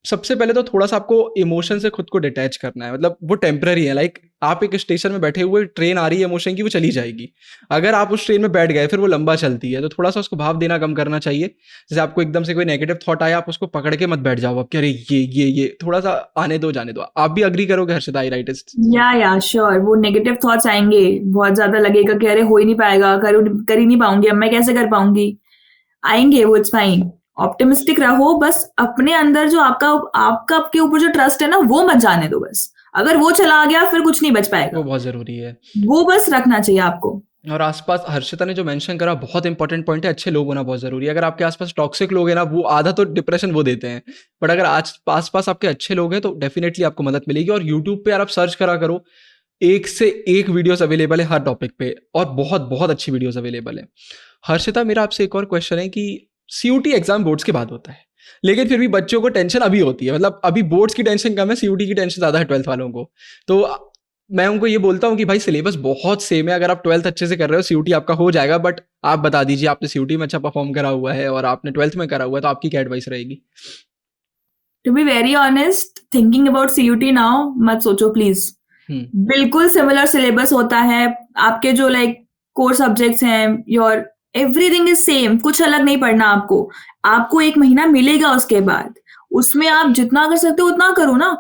सबसे पहले तो थोड़ा सा आपको इमोशन से खुद को डिटैच करना है। मतलब वो टेम्पररी है, लाइक आप एक स्टेशन में बैठे हुए, ट्रेन आ रही है इमोशन की, वो चली जाएगी। अगर आप उस ट्रेन में बैठ गए फिर वो लंबा चलती है, तो थोड़ा सा उसको भाव देना कम करना चाहिए। जैसे आपको एकदम से कोई नेगेटिव थॉट आया, आप उसको पकड़ के मत बैठ जाओ आप कि अरे ये थोड़ा सा आने दो, जाने दो। आप भी अग्री करोगे हर्षिता, आई राइट? या श्योर, वो नेगेटिव थॉट्स आएंगे, बहुत ज्यादा लगेगा कि अरे हो ही नहीं पाएगा, कर ही नहीं पाऊंगी, अब मैं कैसे कर पाऊंगी, आएंगे वो, इट्स फाइन। ऑप्टिमिस्टिक रहो, बस अपने अंदर जो आपका आपका आपके ऊपर जो ट्रस्ट है ना, वो मत जाने दो। बस अगर वो चला गया फिर कुछ नहीं बच पाएगा, वो बहुत ज़रूरी है। वो बस रखना चाहिए आपको। और आसपास हर्षिता ने जो मेंशन करा, बहुत इंपॉर्टेंट पॉइंट है, अच्छे लोग होना बहुत ज़रूरी है। अगर आपके आसपास टॉक्सिक लोग हैं ना, वो आधा तो डिप्रेशन वो देते हैं, बट अगर आज आसपास आपके अच्छे लोग हैं तो डेफिनेटली आपको मदद मिलेगी। और यूट्यूब पे यार आप सर्च करा करो, एक से एक वीडियोस अवेलेबल है हर टॉपिक पे, और बहुत बहुत अच्छी वीडियोस अवेलेबल है। हर्षिता, मेरा आपसे एक और क्वेश्चन है कि सीयूटी एग्जाम बोर्ड्स के बाद होता है, लेकिन फिर भी बच्चों को टेंशन अभी होती है। मतलब अभी बोर्ड्स की टेंशन कम है, सीयूटी की टेंशन ज़्यादा है 12th वालों को। तो मैं उनको ये बोलता हूँ कि भाई सिलेबस बहुत सेम है, अगर आप 12th अच्छे से कर रहे हो सीयूटी आपका हो जाएगा। बट आप बता दीजिए, आपने सीयूटी में अच्छा परफॉर्म करा हुआ है और आपने 12th में करा हुआ है, तो आपकी क्या एडवाइस रहेगी? To be very honest, thinking about CUT now मत सोचो प्लीज। बिल्कुल सिमिलर सिलेबस होता है, आपके जो लाइक कोर सब्जेक्ट्स हैं, योर एवरीथिंग इज सेम, कुछ अलग नहीं पढ़ना आपको। आपको 1 महीना मिलेगा, उसके बाद उसमें आप जितना कर सकते हो उतना करो ना।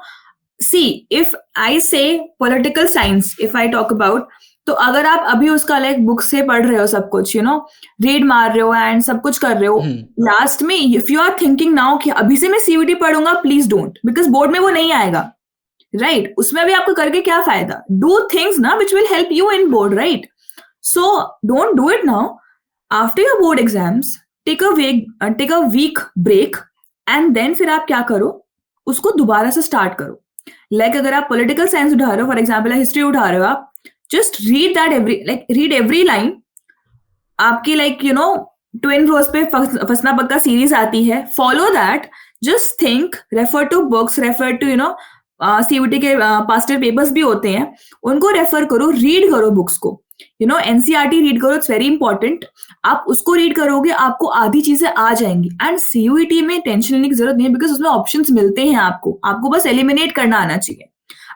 सी, इफ आई से political science, if I talk about, तो अगर आप अभी उसका लाइक बुक से पढ़ रहे हो सब कुछ, रीड मार रहे हो एंड सब कुछ कर रहे हो, लास्ट में if you are thinking now कि अभी से मैं सीयूटी पढ़ूंगा, प्लीज डोंट, बिकॉज बोर्ड में वो नहीं आएगा, राइट? उसमें भी आपको करके क्या फायदा? डू थिंग्स ना which will help you in board, right? So don't do it now. After your board exams, take a week break, and then फिर आप क्या करो, उसको दोबारा से स्टार्ट करो। लाइक अगर आप पॉलिटिकल साइंस उठा रहे हो, फॉर एग्जाम्पल हिस्ट्री उठा रहे हो, आप just read that read every line. आपकी ट्विन रोज पे फसना पक्का सीरीज आती है, follow that, just think, refer to books, refer to CUT के पास्ट ईयर पेपर्स भी होते हैं, उनको रेफर करो, रीड करो बुक्स को, एनसीईआरटी रीड करो, इट्स वेरी इंपॉर्टेंट। आप उसको रीड करोगे, आपको आधी चीजें आ जाएंगी। एंड सीयूईटी में टेंशन लेने की जरूरत नहीं है, बिकॉज उसमें ऑप्शंस मिलते हैं आपको बस एलिमिनेट करना आना चाहिए।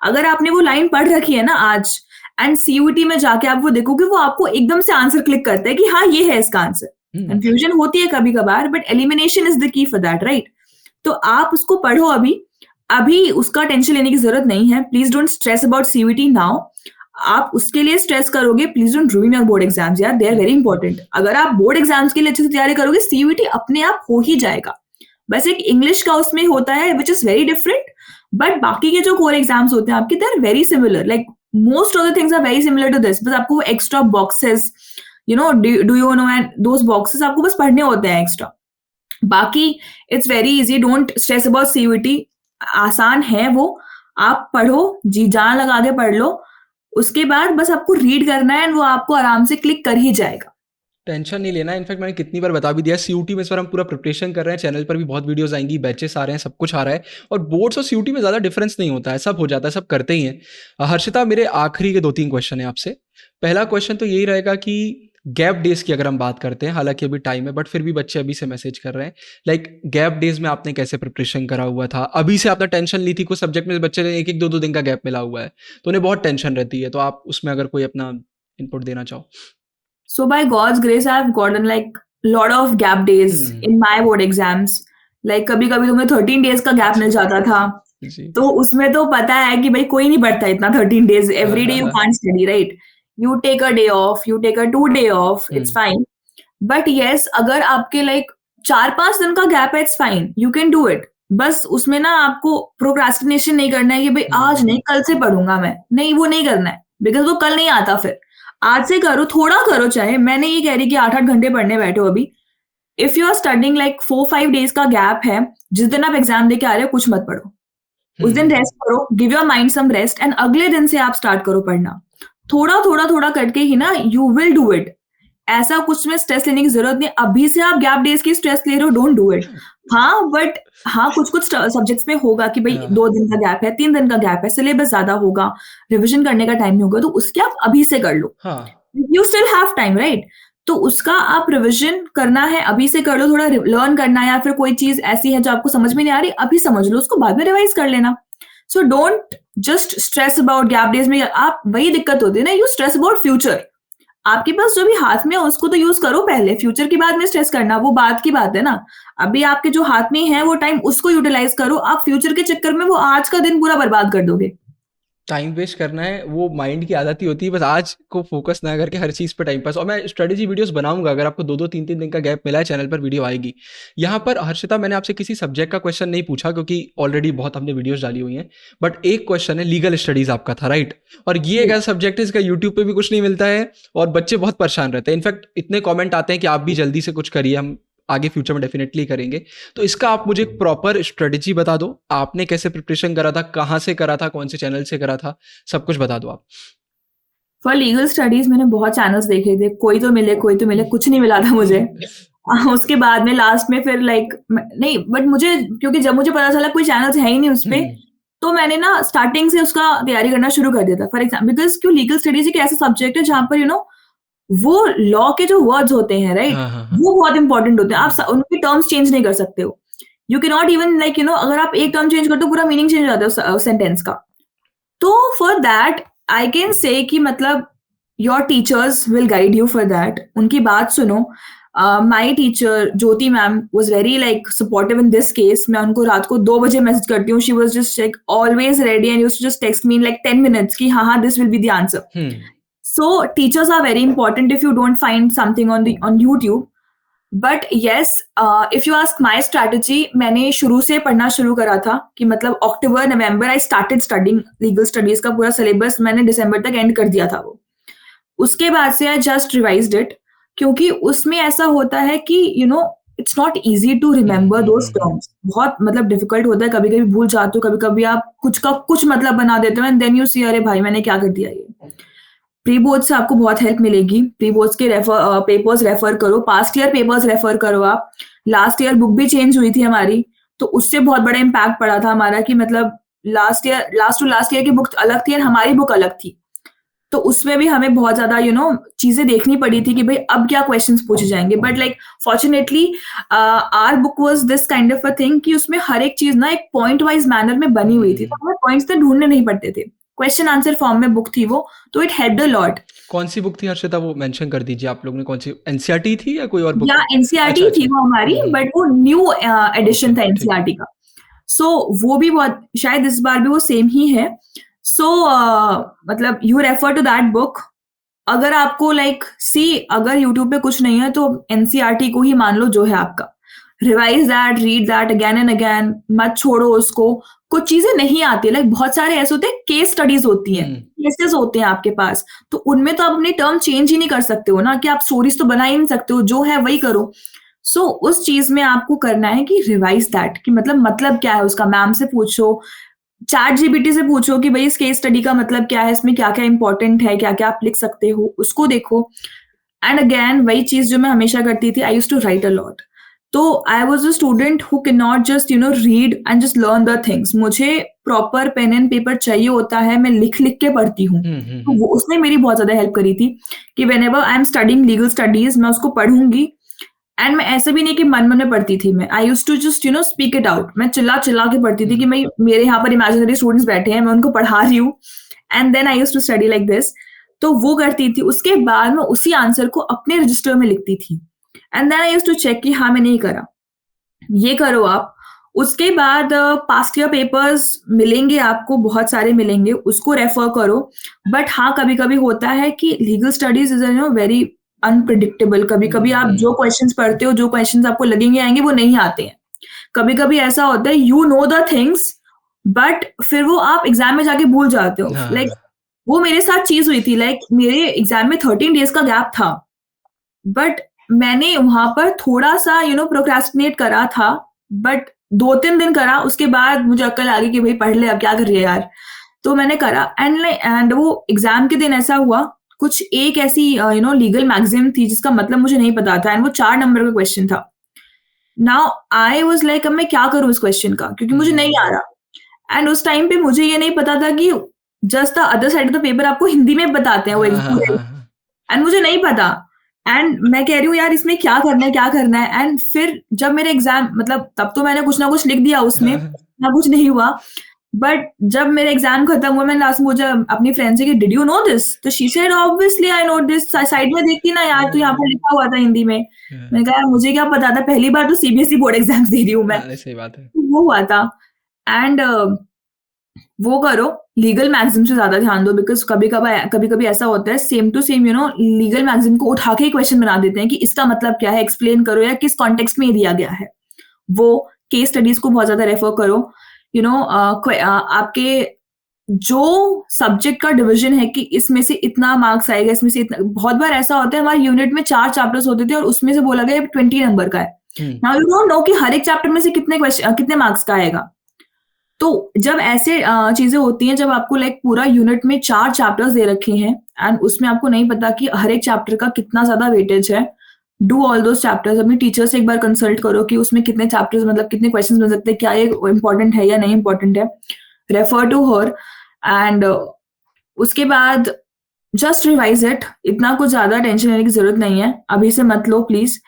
अगर आपने वो लाइन पढ़ रखी है ना आज, एंड सीयूटी में जाके आप वो देखोगे, वो आपको एकदम से आंसर क्लिक करता है कि हाँ ये है इसका आंसर। कंफ्यूजन होती है कभी कभार, but elimination is the key for that, right? तो आप उसको पढ़ो, अभी उसका टेंशन लेने की जरूरत नहीं है। Please don't stress about CUT now. आप उसके लिए स्ट्रेस करोगे, please don't ruin your board exams यार, दे आर वेरी इंपॉर्टेंट। अगर आप बोर्ड एग्जाम्स के लिए अच्छे से तैयारी करोगे, सीयूटी अपने आप हो ही जाएगा। बस एक इंग्लिश का उसमें होता है which is very different, but बाकी के जो कोर एग्जाम्स होते हैं आपके, they are very similar, like most of the things are very similar to this. बस आपको extra boxes, do you know and those boxes आपको बस पढ़ने होते हैं एक्स्ट्रा। बाकी it's very easy, don't stress about CUT. आसान है वो, आप पढ़ो, जी जान लगा के पढ़ लो, उसके बाद बस आपको रीड करना है, वो आपको आराम से क्लिक कर ही जाएगा। टेंशन नहीं लेना। इनफैक्ट मैंने कितनी बार बता भी दिया, सीयूटी में इस बार हम पूरा प्रिपरेशन कर रहे हैं, चैनल पर भी बहुत वीडियोस आएंगी, बैचेस आ रहे हैं, सब कुछ आ रहा है। और बोर्ड्स और सीयूटी में ज़्यादा डिफरेंस नहीं होता है, सब हो जाता है, सब करते ही हैं। हर्षिता, मेरे आखिरी के 2-3 क्वेश्चन है आपसे। पहला क्वेश्चन तो यही रहेगा कि गैप डेज की अगर हम बात करते हैं, हालांकि अभी टाइम है बट फिर भी बच्चे अभी से मैसेज कर रहे हैं, लाइक गैप डेज में आपने कैसे प्रिपरेशन करा हुआ था? अभी से आपने टेंशन ली थी? कुछ सब्जेक्ट में बच्चे ने 1-1 2-2 दिन का गैप मिला हुआ है तो उन्हें बहुत टेंशन रहती है, तो आप उसमें अगर कोई अपना इनपुट देना चाहो। So by God's grace, I've gotten like lot of gap days in my board exams. Like कभी कभी तुम्हें 13 days का गैप मिल जाता था, जी। तो उसमें तो पता है कि भाई कोई नहीं पढ़ता इतना 13 days every day you can't study, right? You take a day off, you take a 2 day off, it's fine. But yes, अगर आपके like 4-5 दिन का गैप है, it's fine, you can do it. बस उसमें ना आपको प्रोक्रास्टिनेशन नहीं करना है कि भाई आज नहीं कल से पढ़ूंगा मैं, नहीं वो नहीं करना है, बिकॉज वो कल नहीं आता फिर। आज से करो, थोड़ा करो, चाहे मैं नहीं ये कह रही कि 8-8 घंटे पढ़ने बैठो अभी। If you are studying like 4-5 days का गैप है, जिस दिन आप एग्जाम देके आ रहे हो कुछ मत पढ़ो, उस दिन रेस्ट करो, give your mind some rest, and अगले दिन से आप स्टार्ट करो पढ़ना। थोड़ा थोड़ा थोड़ा करके ही ना यू विल डू इट। ऐसा कुछ में स्ट्रेस लेने की जरूरत नहीं। अभी से आप गैप डेज की स्ट्रेस ले रहे हो, डोंट डू इट। हाँ बट हाँ, कुछ कुछ सब्जेक्ट्स में होगा कि भाई 2 दिन का गैप है, 3 दिन का गैप है, सिलेबस ज्यादा होगा, रिविजन करने का टाइम नहीं होगा, तो उसके आप अभी से कर लो। You still have time, right? तो उसका आप रिविजन करना है अभी से कर लो, थोड़ा लर्न करना है, या फिर कोई चीज ऐसी है जो आपको समझ में नहीं आ रही, अभी समझ लो, उसको बाद में रिवाइज कर लेना। So don't just stress about gap days में। आप वही दिक्कत होती है ना, यू स्ट्रेस अबाउट फ्यूचर। आपके पास जो भी हाथ में है उसको तो यूज करो पहले, फ्यूचर की बाद में स्ट्रेस करना वो बात की बात है ना। अभी आपके जो हाथ में है वो टाइम, उसको यूटिलाइज करो। आप फ्यूचर के चक्कर में वो आज का दिन पूरा बर्बाद कर दोगे। टाइम वेस्ट करना है वो माइंड की आदत ही होती है, बस आज को फोकस ना करके हर चीज़ पे टाइम पास। और मैं स्ट्रेटेजी वीडियोस बनाऊंगा, अगर आपको 2-2 3-3 दिन का गैप मिला है चैनल पर वीडियो आएगी। यहाँ पर हर्षिता, मैंने आपसे किसी सब्जेक्ट का क्वेश्चन नहीं पूछा क्योंकि ऑलरेडी बहुत हमने वीडियोस डाली हुई हैं, बट एक क्वेश्चन है, लीगल स्टडीज़ आपका था, राइट? और ये एक ऐसा सब्जेक्ट है इसका यूट्यूब पर भी कुछ नहीं मिलता है और बच्चे बहुत परेशान रहते हैं। इनफैक्ट इतने कॉमेंट आते हैं कि आप भी जल्दी से कुछ करिए, हम आगे फ्यूचर में डेफिनेटली करेंगे। तो इसका आप मुझे एक प्रॉपर स्ट्रेटेजी बता दो, आपने कैसे प्रिपरेशन करा था, कहाँ से करा था, कौन से चैनल से करा था, सब कुछ बता दो आप। फॉर लीगल स्टडीज मैंने बहुत चैनल्स देखे थे, कोई तो मिले कुछ नहीं मिला था मुझे। उसके बाद में लास्ट में फिर लाइक नहीं, बट मुझे क्योंकि जब मुझे पता चला कोई चैनल्स है ही नहीं उस पे, तो मैंने ना स्टार्टिंग से उसका तैयारी करना शुरू कर दिया था। फॉर एग्जाम्पल, बिकॉज क्यों, लीगल स्टडीज एक ऐसा सब्जेक्ट है जहाँ पर वो लॉ के जो वर्ड्स होते हैं, राइट, वो बहुत इंपॉर्टेंट होते हैं। आप उनके टर्म्स चेंज नहीं कर सकते हो। You can not even like अगर आप एक टर्म चेंज करते हो पूरा मीनिंग चेंज हो जाता है सेंटेंस का। तो for that I can say कि मतलब your teachers will guide you for that. उनकी बात सुनो। My teacher Jyoti ma'am was very like supportive in this case. मैं उनको रात को 2 बजे मैसेज करती हूँ, she was just like always ready and used to just text me in like 10 minutes कि हाँ this will be the answer. So teachers are very important if you don't find something on YouTube. But yes, if you ask my strategy, मैंने शुरू से पढ़ना शुरू करा था कि मतलब अक्टूबर नवंबर I started studying legal studies का पूरा सिलेबस मैंने दिसंबर तक एंड कर दिया था वो। उसके बाद से I just revised it, क्योंकि उसमें ऐसा होता है कि it's not easy to remember those terms. बहुत मतलब डिफिकल्ट होता है, कभी कभी भूल जाते हो, कभी कभी आप कुछ का कुछ मतलब बना देते हो एंड देन यू सी अरे भाई मैंने क्या कर दिया ये। प्री बोर्ड से आपको बहुत हेल्प मिलेगी। प्री बोर्ड्स के पेपर्स रेफर करो, पास्ट ईयर पेपर्स रेफर करो आप। लास्ट ईयर बुक भी चेंज हुई थी हमारी, तो उससे बहुत बड़ा इम्पैक्ट पड़ा था हमारा कि मतलब लास्ट टू लास्ट ईयर की बुक अलग थी और हमारी बुक अलग थी। तो उसमें भी हमें बहुत ज्यादा चीजें देखनी पड़ी थी कि भाई अब क्या क्वेश्चंस पूछे जाएंगे। But like fortunately our book was this kind of a thing कि उसमें हर एक चीज ना एक पॉइंट वाइज मैनर में बनी हुई थी, तो हमें पॉइंट्स तो ढूंढने नहीं पड़ते थे। क्वेश्चन आंसर फॉर्म में बुक थी वो, तो इट हेल्प्ड अ लॉट। कौन सी बुक थी हर्षिता, वो मेंशन कर दीजिए आप लोगों ने, कौन सी, एनसीईआरटी थी या कोई और बुक? या एनसीईआरटी थी वो हमारी, बट वो न्यू एडिशन था एनसीईआरटी का। सो वो भी बहुत, शायद इस बार भी वो सेम ही है। सो मतलब you refer to that book. अगर आपको अगर यूट्यूब पे कुछ नहीं है तो एनसीईआरटी को ही मान लो जो है आपका। Revise that, read that again and again, मत छोड़ो उसको। कुछ चीजें नहीं आती, बहुत सारे ऐसे होते हैं, केस स्टडीज होती हैं, केसेस होते हैं आपके पास, तो उनमें तो आप अपने टर्म चेंज ही नहीं कर सकते हो ना, कि आप स्टोरीज तो बना ही नहीं सकते हो, जो है वही करो। सो उस चीज में आपको करना है कि रिवाइज दैट, कि मतलब क्या है उसका, मैम से पूछो, चैट जीपीटी से पूछो कि भाई इस केस स्टडी का मतलब क्या है, इसमें क्या क्या इंपॉर्टेंट है, क्या क्या आप लिख सकते हो, उसको देखो। एंड अगेन वही चीज जो मैं हमेशा करती थी, I used to write a lot. तो I was a student who can not just read and just learn the things. मुझे प्रॉपर पेन एंड पेपर चाहिए होता है, मैं लिख लिख के पढ़ती हूँ। तो वो उसने मेरी बहुत ज़्यादा हेल्प करी थी कि whenever I am studying legal studies मैं उसको पढ़ूँगी एंड मैं ऐसा भी नहीं कि मन-मन में पढ़ती थी मैं। I used to just speak it out. मैं चिल्ला-चिल्ला के पढ़ती थी कि मैं मेरे यहाँ पर इमेजिनरी स्टूडेंट्स बैठे हैं, मैं उनको पढ़ा रही हूँ and then I used to study like this. तो वो करती थी। उसके बाद मैं उसी आंसर को अपने रजिस्टर में लिखती थी and then I used to check कि हाँ, मैंने ये करा। ये करो आप। उसके बाद पास्ट ईयर पेपर्स मिलेंगे आपको, बहुत सारे मिलेंगे, उसको रेफर करो। बट हाँ, कभी-कभी होता है कि legal studies is very unpredictable. कभी-कभी आप जो क्वेश्चंस पढ़ते हो, जो क्वेश्चंस आपको लगेंगे आएँगे, वो नहीं आते हैं। कभी-कभी ऐसा होता है you know the things but फिर वो आप एग्ज़ाम में जाके भूल जाते हो। हाँ, लाइक वो मेरे साथ चीज़ हुई थी। लाइक मेरे एग्ज़ाम में 13 डेज़ का गैप था। बट मैंने वहाँ पर थोड़ा-सा प्रोक्रेस्टिनेट करा था, बट 2-3 दिन करा, उसके बाद मुझे अक्ल आ गई कि भई पढ़ ले, अब क्या कर रही है यार? तो मैंने करा एंड वो एग्ज़ाम के दिन ऐसा हुआ, कुछ एक ऐसी लीगल मैगज़ीन थी जिसका मतलब मुझे नहीं पता था एंड वो 4 नंबर का क्वेश्चन था। नाउ आई वाज़ लाइक अब मैं क्या करूँ इस क्वेश्चन का? क्योंकि मुझे नहीं आ रहा एंड उस टाइम पे मुझे ये नहीं पता था कि just the other side of the paper आपको हिंदी में बताते हैं वो पूरे एंड मुझे नहीं पता एंड मैं कह रही हूँ यार इसमें क्या करना है एंड फिर जब मेरे एग्जाम मतलब तब तो मैंने कुछ ना कुछ लिख दिया उसमें, ना कुछ नहीं हुआ। बट जब मेरे एग्जाम खत्म हुआ मैंने लास्ट में पूछा अपनी फ्रेंड से कि डिड यू नो दिस? तो she said obviously I know this. Side में देखती ना यार तो यहाँ पर लिखा हुआ था हिंदी में। मैंने कहा यार मुझे क्या पता था, पहली बार तो सीबीएसई बोर्ड एग्जाम्स दे रही हूँ मैं। सही बात है। तो वो हुआ था एंड वो करो, लीगल मैगज़ीन से ज़्यादा ध्यान दो बिकॉज़ कभी-कभी ऐसा होता है same to same legal magazine को उठा के ही क्वेश्चन बना देते हैं कि इसका मतलब क्या है, एक्सप्लेन करो या किस कॉन्टेक्स्ट में ये दिया गया है। वो केस स्टडीज़ को बहुत ज़्यादा रेफर करो। आपके जो सब्जेक्ट का डिवीज़न है कि इसमें से इतना मार्क्स आएगा, इसमें से इतना। बहुत बार ऐसा होता है हमारे यूनिट में 4 चैप्टर्स होते थे और उसमें से बोला गया 20 नंबर का है। नाउ यू डोंट नो कि हर एक चैप्टर में से कितने मार्क्स का आएगा। तो जब ऐसे चीज़ें होती हैं, जब आपको लाइक पूरा यूनिट में 4 चैप्टर्स दे रखे हैं एंड उसमें आपको नहीं पता कि हर एक चैप्टर का कितना ज़्यादा वेटेज है, डू ऑल दोज़ चैप्टर्स। अपनी टीचर से एक बार कंसल्ट करो कि उसमें कितने चैप्टर्स मतलब कितने क्वेश्चंस बन सकते हैं, क्या ये इम्पोर्टेंट है या नहीं इम्पोर्टेंट है। रेफर टू हर एंड उसके बाद जस्ट रिवाइज़ इट। इतना कुछ ज़्यादा टेंशन लेने की ज़रूरत नहीं है, अभी से मत लो प्लीज़।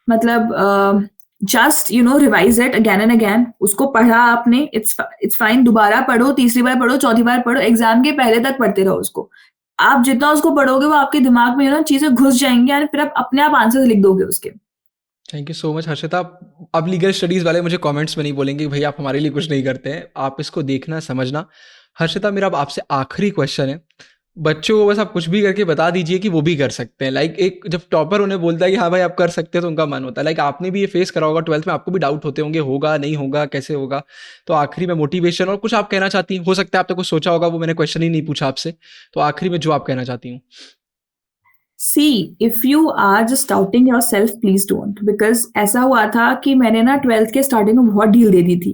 मतलब just revise it again and again. उसको पढ़ा आपने, इट्स फाइन। दोबारा पढ़ो, तीसरी बार पढ़ो, चौथी बार पढ़ो, एग्जाम के पहले तक पढ़ते रहो उसको। आप जितना उसको पढ़ोगे वो आपके दिमाग में चीजें घुस जाएंगी और फिर आप अपने आप आंसर लिख दोगे उसके। Thank you so much Harshita. अब लीगल स्टडीज़ वाले मुझे कमेंट्स में नहीं बोलेंगे कि भाई आप हमारे लिए कुछ नहीं करते हैं, आप इसको देखना समझना। हर्षिता मेरा अब आपसे आखिरी क्वेश्चन है, बच्चों को बस आप कुछ भी करके बता दीजिए कि वो भी कर सकते हैं। लाइक एक जब टॉपर उन्हें बोलता है कि हाँ भाई आप कर सकते हैं तो उनका मन होता है। लाइक आपने भी ये फेस करा होगा 12th में, आपको भी डाउट होते होंगे होगा नहीं होगा कैसे होगा। तो आखिरी में मोटिवेशन और कुछ आप कहना चाहती हैं, हो सकता है आपने कुछ सोचा होगा वो मैंने क्वेश्चन ही नहीं पूछा आपसे, तो आखिरी में जो आप कहना चाहती हूँ। See, if you are just doubting yourself, please don't. Because ऐसा हुआ था कि मैंने ना 12th के स्टार्टिंग में बहुत ढील दे दी थी।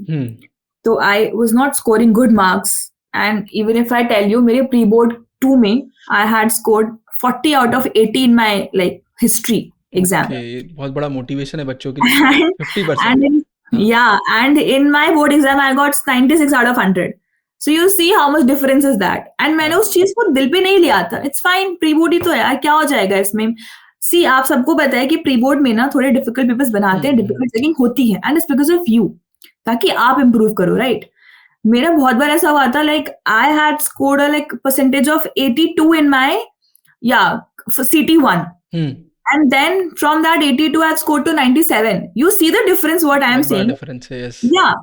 तो I was not scoring good marks. And even if I tell you, मेरे प्री बोर्ड 2 में I had scored 40 out of 80 in my like history exam. Okay, बहुत बड़ा मोटिवेशन है बच्चों के लिए। 50%। and in my board exam I got 96 out of 100. So you see how much difference is that. And मैंने उस चीज को दिल पे नहीं लिया था। It's fine, प्री बोर्ड ही तो है यार, क्या हो जाएगा इसमें। See, आप सबको पता है कि प्री बोर्ड में ना थोड़े डिफिकल्ट पेपर्स बनाते हैं, डिफिकल्ट चेकिंग होती है and it's because of you, ताकि आप इम्प्रूव करो, राइट। मेरा बहुत बार ऐसा हुआ था, like I had scored like percentage of 82 in my CT1 and then from that 82 I had scored to 97. You see the difference what I am saying? difference है, yes. Yeah.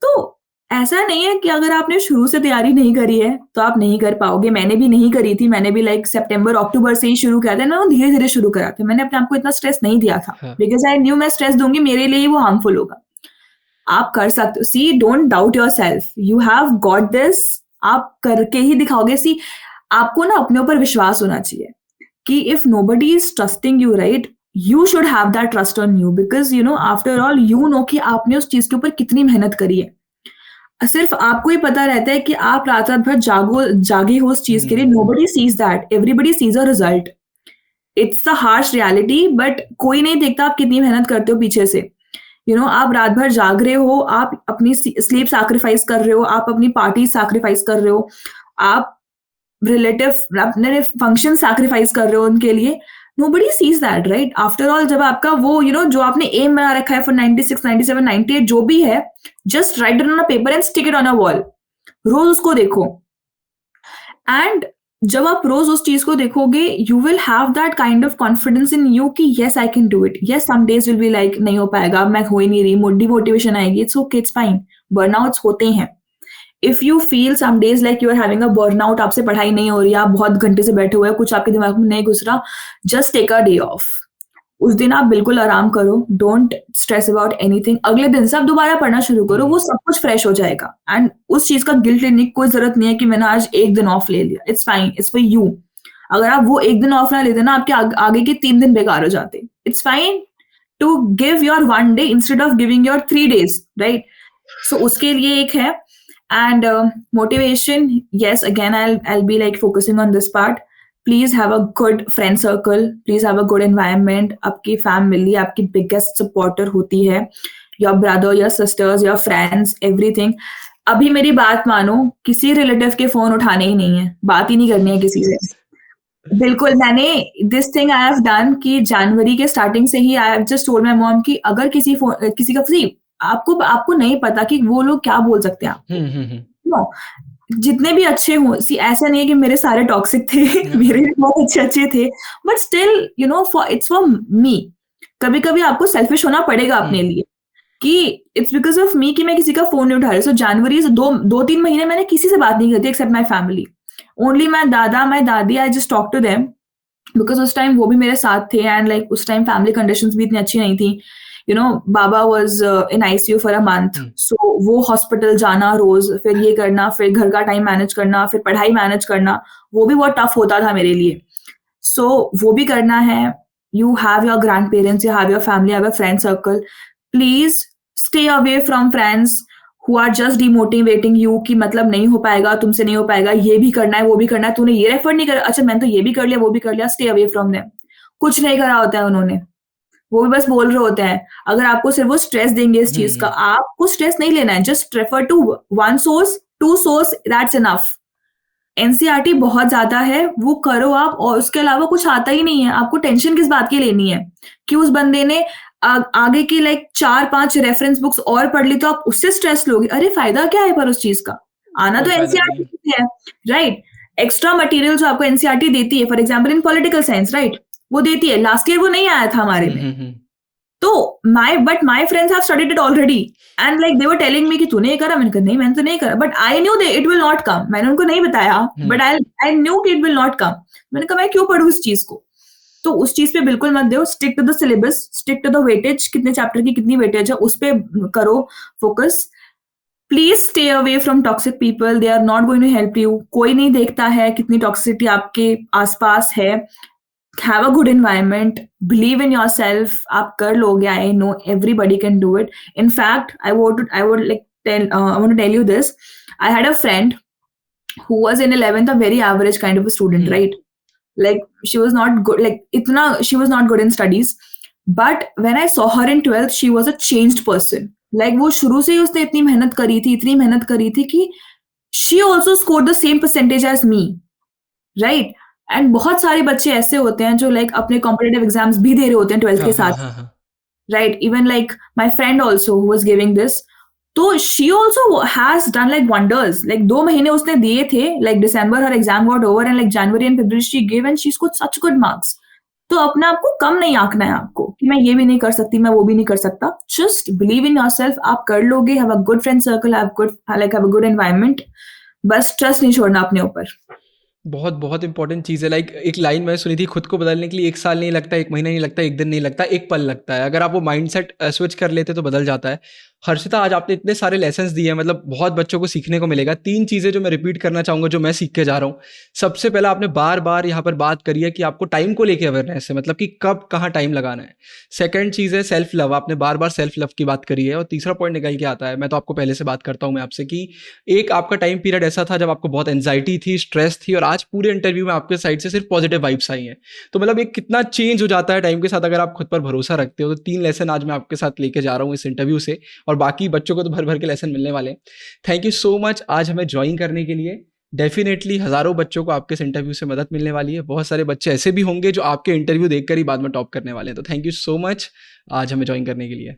तो ऐसा नहीं है कि अगर आपने शुरू से तैयारी नहीं करी है तो आप नहीं कर पाओगे। मैंने भी नहीं करी थी, मैंने भी लाइक सितंबर अक्टूबर से ही शुरू किया था ना, धीरे धीरे शुरू करा था। मैंने अपने आप को इतना स्ट्रेस नहीं दिया था बिकॉज आई न्यू मैं स्ट्रेस दूंगी मेरे लिए ही वो हार्मफुल होगा। आप कर सकते हो। See, don't doubt yourself, you have got this. आप करके ही दिखाओगे। सी, आपको ना अपने ऊपर विश्वास होना चाहिए कि if nobody is trusting you, right, you should have that trust on you because after all you know कि आपने उस चीज के ऊपर कितनी मेहनत करी है। सिर्फ आपको ही पता रहता है कि आप रात भर जागे हो उस चीज के लिए। Nobody seize that, everybody sees a result. It's the harsh reality, but कोई नहीं देखता आप कितनी मेहनत करते हो पीछे से। आप रात भर जाग रहे हो, आप अपनी स्लीप सैक्रिफाइस कर रहे हो, आप अपनी पार्टी सैक्रिफाइस कर रहे हो, आप रिलेटिव अपने फंक्शन सैक्रिफाइस कर रहे हो उनके लिए। Nobody seize that, right? After all जब आपका वो जो आपने एम बना रखा है फॉर 96, 97, 98 जो भी है, just write it on a paper and stick it on a wall. रोज उसको देखो, एंड जब आप रोज उस चीज को देखोगे, you will have that kind of confidence in you कि yes I can do it. Yes, some days will be like नहीं हो पाएगा, मैं हो ही नहीं रही, डिमोटिवेशन आएगी, it's okay, it's fine, burnouts होते हैं। If you feel some days like you are having a burnout, आपसे पढ़ाई नहीं हो रही, आप बहुत घंटे से बैठे हुए हैं, कुछ आपके दिमाग में नहीं घुस रहा, just take a day off. उस दिन आप बिल्कुल आराम करो, डोंट स्ट्रेस अबाउट एनीथिंग। अगले दिन से आप दोबारा पढ़ना शुरू करो, वो सब कुछ फ्रेश हो जाएगा। एंड उस चीज का गिल्ट लेने की कोई जरूरत नहीं है कि मैंने आज एक दिन ऑफ ले लिया। It's fine, it's for you. अगर आप वो एक दिन ऑफ ना लेते ना, आपके आगे के 3 दिन बेकार हो जाते। It's fine to give your 1 day instead of giving your 3 days, right? So उसके लिए एक है। And motivation, yes, again, I'll be like focusing on this part. Please have a good friend circle. Please have a good environment. आपकी family आपकी biggest supporter होती है. Your brother, your sisters, your friends, everything. अभी मेरी बात मानो, किसी relative के फोन उठाने ही नहीं है, बात ही नहीं करनी है किसी से। बिल्कुल, मैंने this thing I have done कि जनवरी के स्टार्टिंग से ही I have just told my mom कि अगर किसी का आपको नहीं पता कि वो लोग क्या बोल सकते हैं आपको। नो, जितने भी अच्छे हों, ऐसा नहीं है कि मेरे सारे टॉक्सिक थे, मेरे भी बहुत अच्छे थे, but still it's for me. कभी कभी आपको सेल्फिश होना पड़ेगा अपने लिए कि इट्स बिकॉज ऑफ मी कि मैं किसी का फोन नहीं उठा रही। सो जनवरी से 2-3 महीने मैंने किसी से बात नहीं करती except my family. Only my dada, my dadi, I just talk to them because उस टाइम वो भी मेरे साथ थे। एंड लाइक उस टाइम फैमिली कंडीशंस भी इतनी अच्छी नहीं थी। Baba was in ICU for a month, so वो हॉस्पिटल जाना रोज, फिर ये करना, फिर घर का टाइम मैनेज करना, फिर पढ़ाई मैनेज करना, वो भी बहुत टफ होता था मेरे लिए। सो वो भी करना है। You have your grandparents, you have your family, have your friend circle. Please stay away from friends who are just demotivating you कि मतलब नहीं हो पाएगा, तुमसे नहीं हो पाएगा, ये भी करना है, वो भी करना है, तूने ये रेफर नहीं कर, अच्छा मैंने तो ये भी कर लिया, वो भी कर लिया। Stay away from them. कुछ नहीं करा होता है उन्होंने, वो भी बस बोल रहे होते हैं। अगर आपको सिर्फ वो स्ट्रेस देंगे इस चीज का, आपको स्ट्रेस नहीं लेना है। Just refer to 1 source, 2 source, that's enough. NCERT बहुत ज्यादा है, वो करो आप, और उसके अलावा कुछ आता ही नहीं है। आपको टेंशन किस बात की लेनी है कि उस बंदे ने आगे की लाइक 4-5 रेफरेंस बुक्स और पढ़ ली तो आप उससे स्ट्रेस लोगे? अरे फायदा क्या है पर उस चीज का? आना तो NCERT है, राइट? एक्स्ट्रा मटेरियल जो आपको NCERT देती है, for example in political science, right, वो देती है। लास्ट ईयर वो नहीं आया था हमारे में। तो my friends have studied it already and like they were telling me कि तूने ये करा। मैंने कहा नहीं, मैंने तो नहीं करा, but I knew they it will not come. मैंने उनको नहीं बताया, बट आई न्यू कि इट विल नॉट कम। मैंने कहा मैं क्यों पढ़ूं उस चीज को? तो उस चीज पे बिल्कुल मत दो। Stick to the syllabus, stick to the weightage, कितने चैप्टर की कितनी वेटेज है उस पे करो focus. Please stay away from toxic people, they are not going to help you. कोई नहीं देखता है कितनी टॉक्सिसिटी आपके आसपास है। Have a good environment, believe in yourself, आप कर लोगे। I know everybody can do it. In fact, I want to tell you this. I had a friend who was in 11th, a very average kind of a student, right? Like she was not good, she was not good in studies. But when I saw her in 12th, she was a changed person. Like वो शुरू से ही उसने इतनी मेहनत करी थी कि she also scored the same percentage as me, right? And बहुत सारे बच्चे ऐसे होते हैं जो लाइक अपने कॉम्पिटिटिव एग्जाम्स भी दे रहे होते हैं 12th के साथ, right? Even like my friend also who was giving this, तो she also has done like wonders. Like 2 महीने उसने दिए थे, like December her exam got over and like January and February she give and she scored such good marks. तो अपने आप को कम नहीं आंकना है आपको कि मैं ये भी नहीं कर सकती, मैं वो भी नहीं कर सकता। जस्ट बिलीव इन योरसेल्फ, आप कर लोगे। Have a good friend circle, have a good environment. बस ट्रस्ट नहीं छोड़ना अपने ऊपर। बहुत बहुत इंपॉर्टेंट चीज़ है। लाइक एक लाइन मैंने सुनी थी, खुद को बदलने के लिए 1 साल नहीं लगता, 1 महीना नहीं लगता, 1 दिन नहीं लगता, 1 पल लगता है। अगर आप वो माइंडसेट स्विच कर लेते तो बदल जाता है। हर्षिता, आज आपने इतने सारे लेसन्स दिए हैं, मतलब बहुत बच्चों को सीखने को मिलेगा। 3 चीज़ें जो मैं रिपीट करना चाहूँगा, जो मैं सीख के जा रहा हूँ। सबसे पहला, आपने बार-बार यहाँ पर बात करी है कि आपको टाइम को लेके अवेयरनेस है, मतलब कि कब, कहाँ टाइम लगाना है। सेकंड चीज़ है सेल्फ लव, आपने बार-बार सेल्फ लव की बात करी है। और तीसरा पॉइंट निकल के आता है, मैं तो आपको पहले से बात करता हूँ मैं आपसे, कि एक आपका टाइम पीरियड ऐसा था जब आपको बहुत एंग्जायटी थी, स्ट्रेस थी, और आज पूरे इंटरव्यू में आपके साइड से सिर्फ पॉजिटिव वाइब्स आई हैं। तो मतलब एक कितना चेंज हो जाता है टाइम के साथ अगर आप खुद पर भरोसा रखते हो। तो 3 लेसन आज मैं आपके साथ लेके जा रहा हूँ इस इंटरव्यू से, और बाकी बच्चों को तो भर-भर के लेसन मिलने वाले हैं। थैंक यू सो मच आज हमें जॉइन करने के लिए। डेफ़िनेटली हज़ारों बच्चों को आपके इस इंटरव्यू से मदद मिलने वाली है। बहुत सारे बच्चे ऐसे भी होंगे जो आपके इंटरव्यू देखकर ही बाद में टॉप करने वाले हैं। तो थैंक यू सो मच आज हमें जॉइन करने के लिए।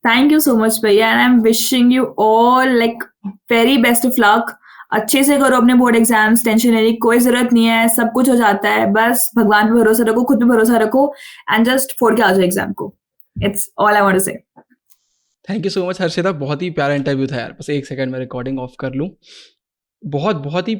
थैंक यू सो मच भैया, and I am wishing you all like very best of luck. अच्छे से करो अपने बोर्ड एग्जाम्स, टेंशन लेने की कोई जरूरत नहीं है, सब कुछ हो जाता है। बस भगवान पे भरोसा रखो, खुद पे भरोसा रखो, एंड जस्ट फोड़ के आ जाओ एग्जाम को। It's all I want to say. Thank you so much Harshita, बहुत ही प्यारा इंटरव्यू था यार। बस 1 सेकंड मैं रिकॉर्डिंग ऑफ कर लूँ। बहुत बहुत ही